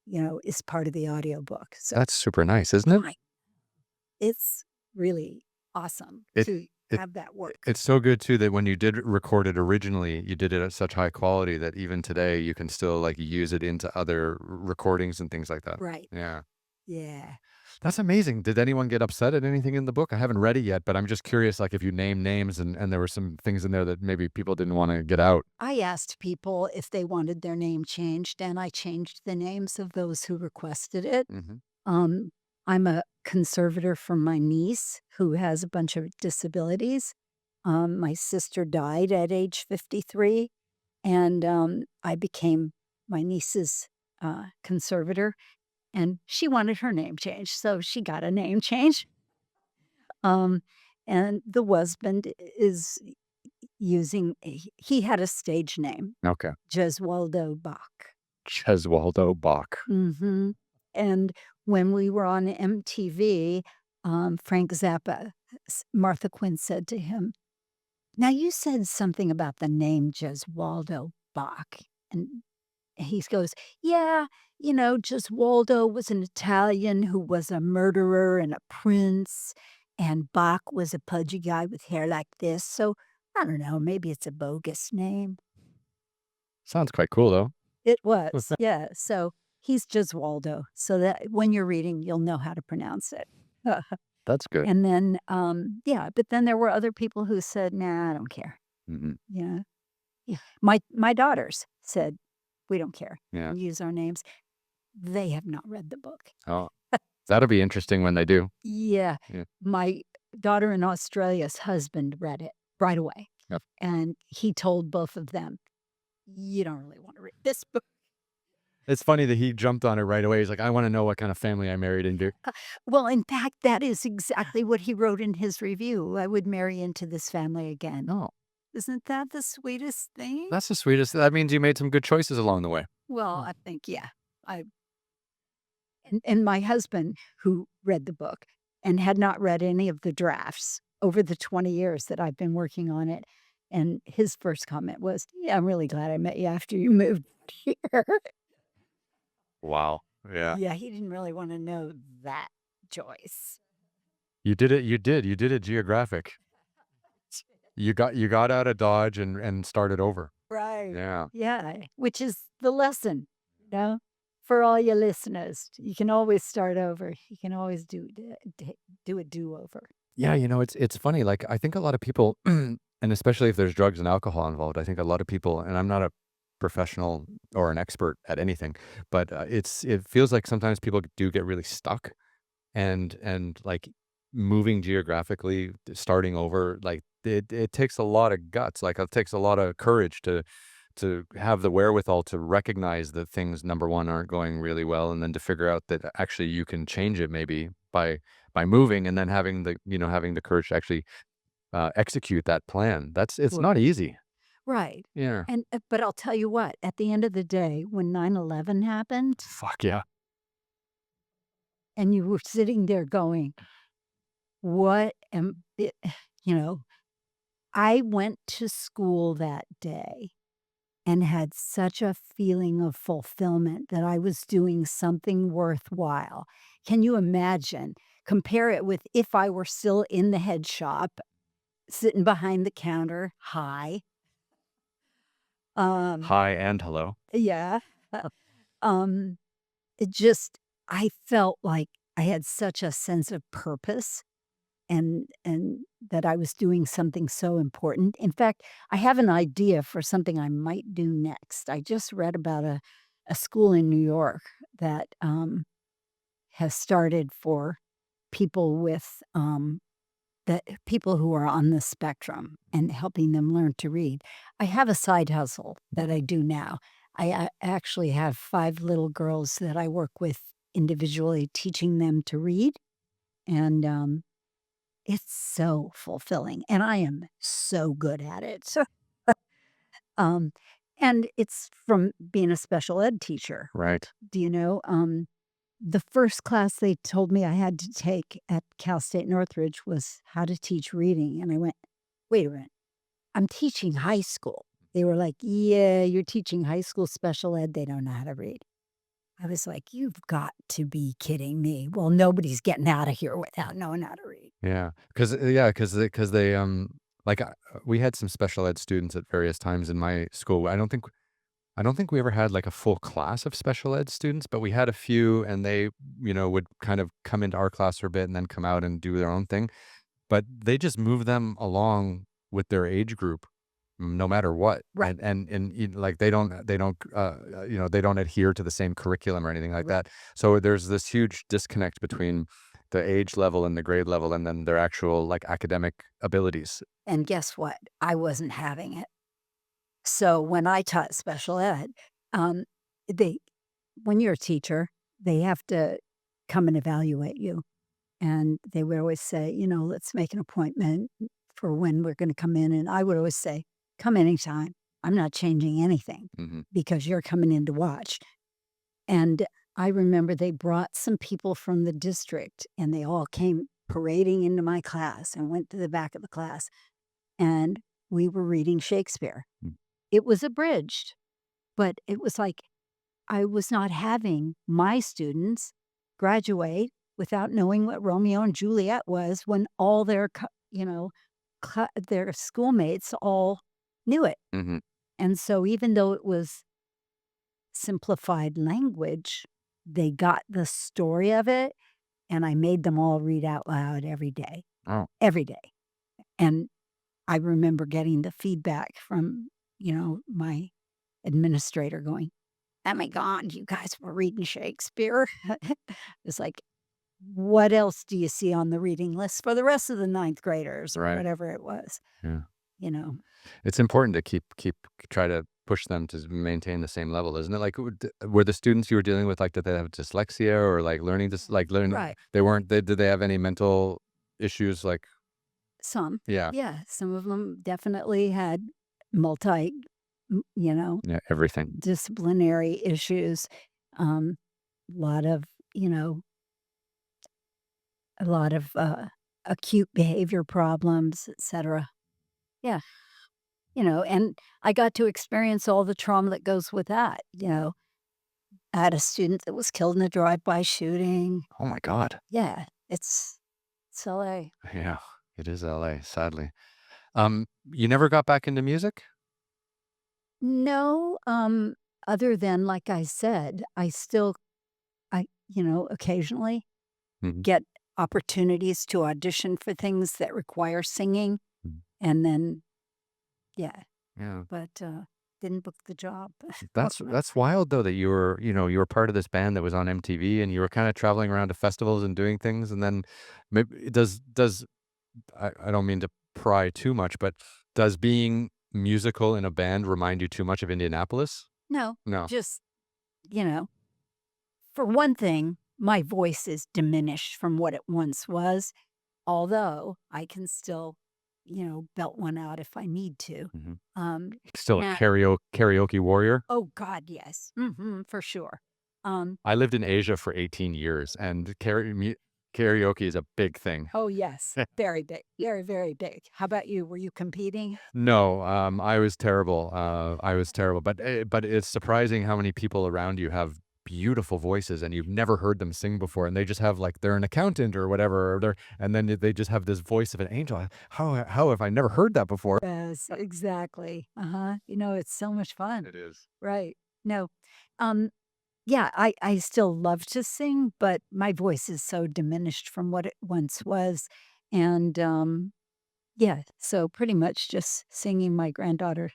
is part of the audiobook. So That's super nice, isn't it? I it's really awesome It to it have that work. it's so good too that when you did record it originally, you did it at such high quality that even today you can still like use it into other recordings and things like that. Right. Yeah. Yeah. That's amazing. Did anyone get upset at anything in the book? I haven't read it yet, but I'm just curious, like if you name names and there were some things in there that maybe people didn't want to get out. I asked people if they wanted their name changed, and I changed the names of those who requested it. Hmm. Um, I'm a conservator for my niece who has a bunch of disabilities. My sister died at age 53, and I became my niece's conservator, and she wanted her name changed, so she got a name change. Um, and the husband is using he had a stage name, Okay. Jeswaldo Bach. Cheswaldo Bach. Mhm. And when we were on MTV, Frank Zappa, Martha Quinn said to him, "Now you said something about the name Jeswaldo Bach." And he goes, "Yeah, Gesualdo was an Italian who was a murderer and a prince, and Bach was a pudgy guy with hair like this, so I don't know, maybe it's a bogus name." Sounds quite cool though. It was, yeah, so he's Gesualdo, so that when you're reading, you'll know how to pronounce it. That's good. And then, yeah, but then there were other people who said, "Nah, I don't care." Hmm. Yeah. Yeah. My daughters said, "We don't care. You Yeah. can use our names." They have not read the book. Oh, that'll be interesting when they do. Yeah. Yeah. My daughter in Australia's husband read it right away, Yep. and he told both of them, "You don't really wanna read this book." It's funny that he jumped on it right away. He's like, I want to know what kind of family I married into. Well, in fact, that is exactly what he wrote in his review. "I would marry into this family again." Oh, Isn't that the sweetest thing? that's the sweetest. That means you made some good choices along the way. Well, I think, yeah. I and my husband, who read the book and had not read any of the drafts over the 20 years that I've been working on it, and his first comment was, "Yeah, I'm really glad I met you after you moved here." Wow. Yeah. Yeah, he didn't really wanna know that, Joyce. You did it. You did. You did it geographic. You got out of Dodge and started over. Right. Yeah. Yeah, which is the lesson, you know, for all your listeners. You can always start over. You can always do a do-over. Yeah, it's funny. Like I think a lot of people, and especially if there's drugs and alcohol involved, I think a lot of people, and I'm not a professional or an expert at anything, but it feels like sometimes people do get really stuck and like moving geographically, starting over, like it takes a lot of guts. Like it takes a lot of courage to have the wherewithal to recognize that things number one aren't going really well, and then to figure out that actually you can change it maybe by moving, and then having the courage to actually execute that plan. It's Well, not easy. right. Yeah. And but I'll tell you what, at the end of the day, when 9/11 happened Fuck yeah. and you were sitting there going, "What am it," you know, I went to school that day and had such a feeling of fulfillment that I was doing something worthwhile. Can you imagine? Compare it with if I were still in the head shop, sitting behind the counter, high. Um, Hi and hello. yeah. Um, it just I felt like I had such a sense of purpose and that I was doing something so important. In fact, I have an idea for something I might do next. I just read about a school in New York that, has started for people with, the people who are on the spectrum and helping them learn to read. I have a side hustle that I do now. I actually have 5 little girls that I work with individually, teaching them to read, and, it's so fulfilling, and I am so good at it. So, um, and it's from being a special ed teacher. Right. Do you know, the first class they told me I had to take at Cal State Northridge was how to teach reading, and I went, "Wait a minute, I'm teaching high school." They were like, "Yeah, you're teaching high school special ed, they don't know how to read." I was like, "You've got to be kidding me." Well, nobody's getting out of here without knowing how to read. Yeah, because they, like, we had some special ed students at various times in my school. I don't think we ever had, like, a full class of special ed students, but we had a few, and they, would kind of come into our class for a bit and then come out and do their own thing. But they just move them along with their age group, no matter what, Right, like, they don't adhere to the same curriculum or anything like right. that. So there's this huge disconnect between the age level and the grade level and then their actual, like, academic abilities. And guess what? I wasn't having it. So when I taught special ed, um, they when you're a teacher, they have to come and evaluate you. And they would always say, "Let's make an appointment for when we're gonna come in," and I would always say, "Come anytime. I'm not changing anything Mhm, because you're coming in to watch." And I remember they brought some people from the district, and they all came parading into my class and went to the back of the class, and we were reading Shakespeare. mm, It was abridged, but it was like I was not having my students graduate without knowing what Romeo and Juliet was when all their schoolmates all knew it. mhm. And so even though it was simplified language, they got the story of it, and I made them all read out loud Oh, every day. And I remember getting the feedback from, my administrator going, "Oh my god, you guys were reading Shakespeare?" It's like, "What else do you see on the reading list for the rest of the ninth graders?" Or right, whatever it was, yeah. you know? It's important to try to push them to maintain the same level, isn't it? Like, were the students you were dealing with, like, did they have dyslexia or, like, learning Right. did they have any mental issues, like. Some. Yeah. Yeah, some of them definitely had multi m you know, Yeah, everything. disciplinary issues, um, lot of, you know, a lot of, acute behavior problems, etcetera. Yeah, and I got to experience all the trauma that goes with that. I had a student that was killed in a drive-by shooting. Oh my god. Yeah, it's LA. Yeah, it is LA, sadly. You never got back into music? No, other than, like I said, occasionally Mhm. get opportunities to audition for things that require singing, Mhm. and then yeah, Yeah. but, didn't book the job. That's wild though that you were part of this band that was on MTV and you were kinda traveling around to festivals and doing things, and then maybe does I don't mean to pry too much, but does being musical in a band remind you too much of Indianapolis? No, No. just, you know, for one thing, my voice is diminished from what it once was, although I can still, belt one out if I need to. Mhm. Um, Still a and karaoke warrior? oh god, yes. For sure. Um, I lived in Asia for 18 years, and karaoke is a big thing. oh yes, very big, very, very big. How about you? Were you competing? No, I was terrible, but it's surprising how many people around you have beautiful voices and you've never heard them sing before, and they just have, like, they're an accountant or whatever, or and then they just have this voice of an angel. How have I never heard that before? Yes, exactly. Uh-huh. It's so much fun. It is. Right. No. Um, yeah, I still love to sing, but my voice is so diminished from what it once was. And, yeah, so pretty much just singing my granddaughter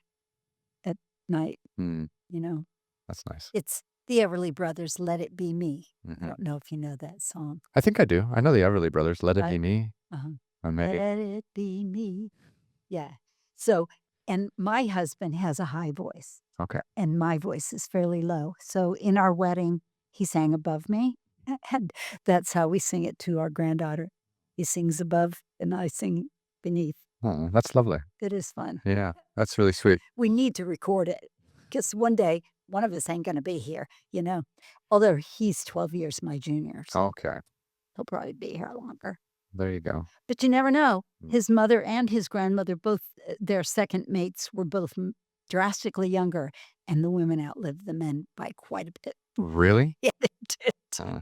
at night, Mm, you know? that's nice. It's the Everly Brothers, "Let It Be Me." I Mhm. don't know if you know that song. I think I do. I know the Everly Brothers, "Let It Right? Be Me." Uh-huh. I may "Let it be me." Yeah. So and my husband has a high voice, okay. and my voice is fairly low. So in our wedding, he sang above me, and that's how we sing it to our granddaughter. He sings above, and I sing beneath. Oh, that's lovely. It is fun. Yeah, that's really sweet. We need to record it because one day, one of us ain't gonna be here, you know? Although he's 12 years my junior, so Okay, he'll probably be here longer. there you go. But you never know. Mm. His mother and his grandmother both their second mates were both drastically younger, and the women outlived the men by quite a bit. Really? Yeah, they did. Uh,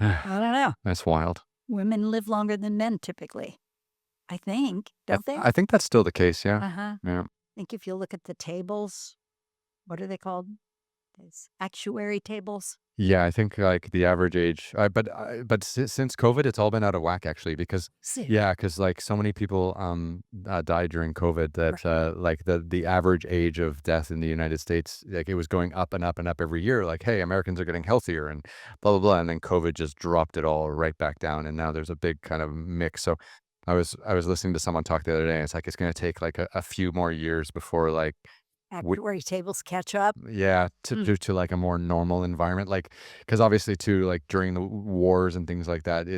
I don't know. that's wild. Women live longer than men typically, I think, don't they? I think that's still the case, yeah. Uh-huh. Yeah. I think if you look at the tables, what are they called? Those actuary tables? Yeah, I think, like, the average age but since COVID, it's all been out of whack actually because Ser yeah, because like, so many people, died during COVID that, like, the average age of death in the United States, like, it was going up and up and up every year, like, "Hey, Americans are getting healthier," and blah, blah, blah, and then COVID just dropped it all right back down, and now there's a big kind of mix, so I was listening to someone talk the other day, and it's like, it's gonna take, like, a few more years before, like, we actuary tables catch up. yeah, Mm. to, like, a more normal environment, like because obviously too, like, during the wars and things like that,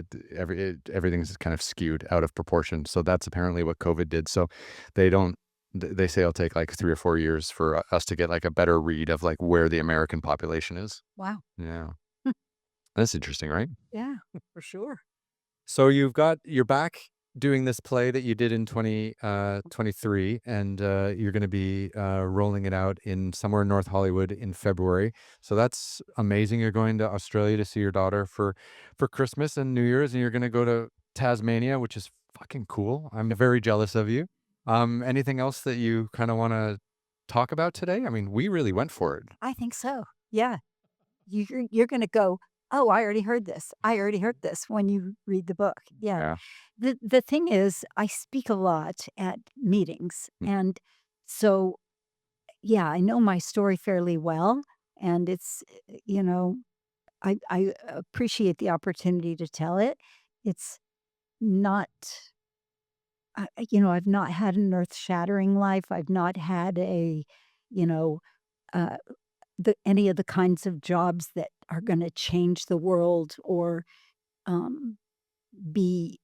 everything's kind of skewed out of proportion, so that's apparently what COVID did, so they don't they say it'll take, like, 3 or 4 years for us to get, like, a better read of, like, where the American population is. Wow. Yeah. That's interesting, right? Yeah, for sure. So you're back doing this play that you did in 23, and, you're gonna be, rolling it out in somewhere in North Hollywood in February. So that's amazing. You're going to Australia to see your daughter for Christmas and New Year's, and you're gonna go to Tasmania, which is fucking cool. I'm very jealous of you. Anything else that you kinda wanna talk about today? I mean, we really went for it. I think so. Yeah. You're gonna go, "Oh, I already heard this. I already heard this," when you read the book. Yeah. Yeah. The thing is, I speak a lot at meetings, Mm. and so, yeah, I know my story fairly well, and it's, you know, I appreciate the opportunity to tell it. It's not I've not had an earth-shattering life. I've not had a, you know, uh any of the kinds of jobs that are gonna change the world or, um, be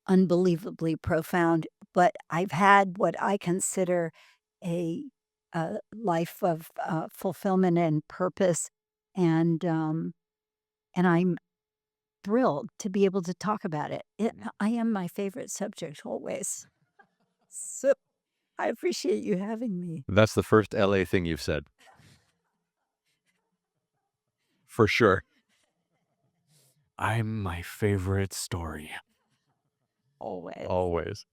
unbelievably profound, but I've had what I consider a, life of, fulfillment and purpose, and, um, and I'm thrilled to be able to talk about it. I am my favorite subject always. So, I appreciate you having me. That's the first LA thing you've said. For sure. I'm my favorite story. Always. Always.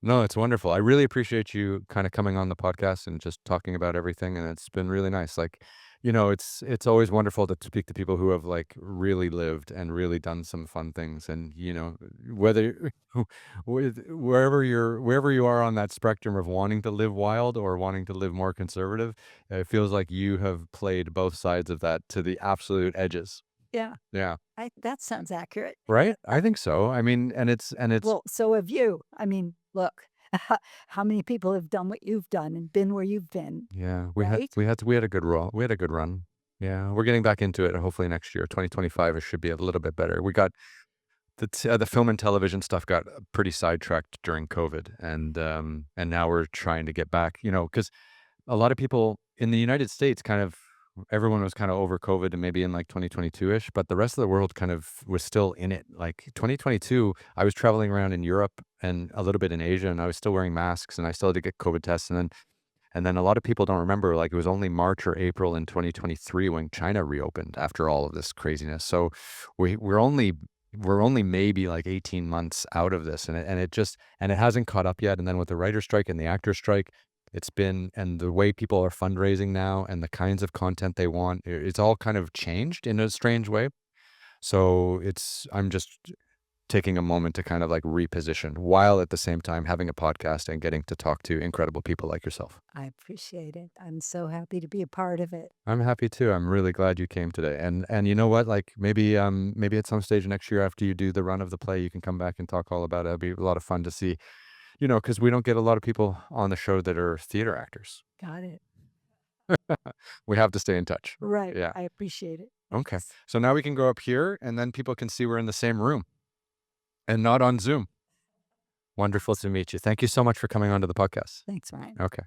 No, it's wonderful. I really appreciate you kinda coming on the podcast and just talking about everything, and it's been really nice. Like, it's always wonderful to speak to people who have, like, really lived and really done some fun things, and, whether wherever you are on that spectrum of wanting to live wild or wanting to live more conservative, it feels like you have played both sides of that to the absolute edges. Yeah, Yeah. that sounds accurate. Right? I think so. I mean, and it's Well, so have you. I mean, look, how many people have done what you've done and been where you've been, yeah, right? we had a good roll. We had a good run. Yeah, we're getting back into it. Hopefully next year, 2025, it should be a little bit better. We got the film and television stuff got pretty sidetracked during COVID, and now we're trying to get back. Because a lot of people in the United States everyone was kind of over COVID and maybe in like 2022-ish, but the rest of the world kind of was still in it. Like 2022, I was traveling around in Europe and a little bit in Asia, and I was still wearing masks and I still had to get COVID tests. And then a lot of people don't remember, like, it was only March or April in 2023 when China reopened after all of this craziness. So we're only maybe like 18 months out of this, and it hasn't caught up yet. And then with the writer strike and the actor strike, and the way people are fundraising now and the kinds of content they want, it's all kind of changed in a strange way. So I'm just taking a moment to kind of like reposition while at the same time having a podcast and getting to talk to incredible people like yourself. I appreciate it. I'm so happy to be a part of it. I'm happy too. I'm really glad you came today. And you know what? Like maybe at some stage next year after you do the run of the play, you can come back and talk all about it. It'll be a lot of fun to see, because we don't get a lot of people on the show that are theater actors. Got it. We have to stay in touch. Right. Yeah. I appreciate it. Okay. Thanks. So now we can go up here and then people can see we're in the same room and not on Zoom. Wonderful to meet you. Thank you so much for coming onto the podcast. Thanks, Ryan. Okay.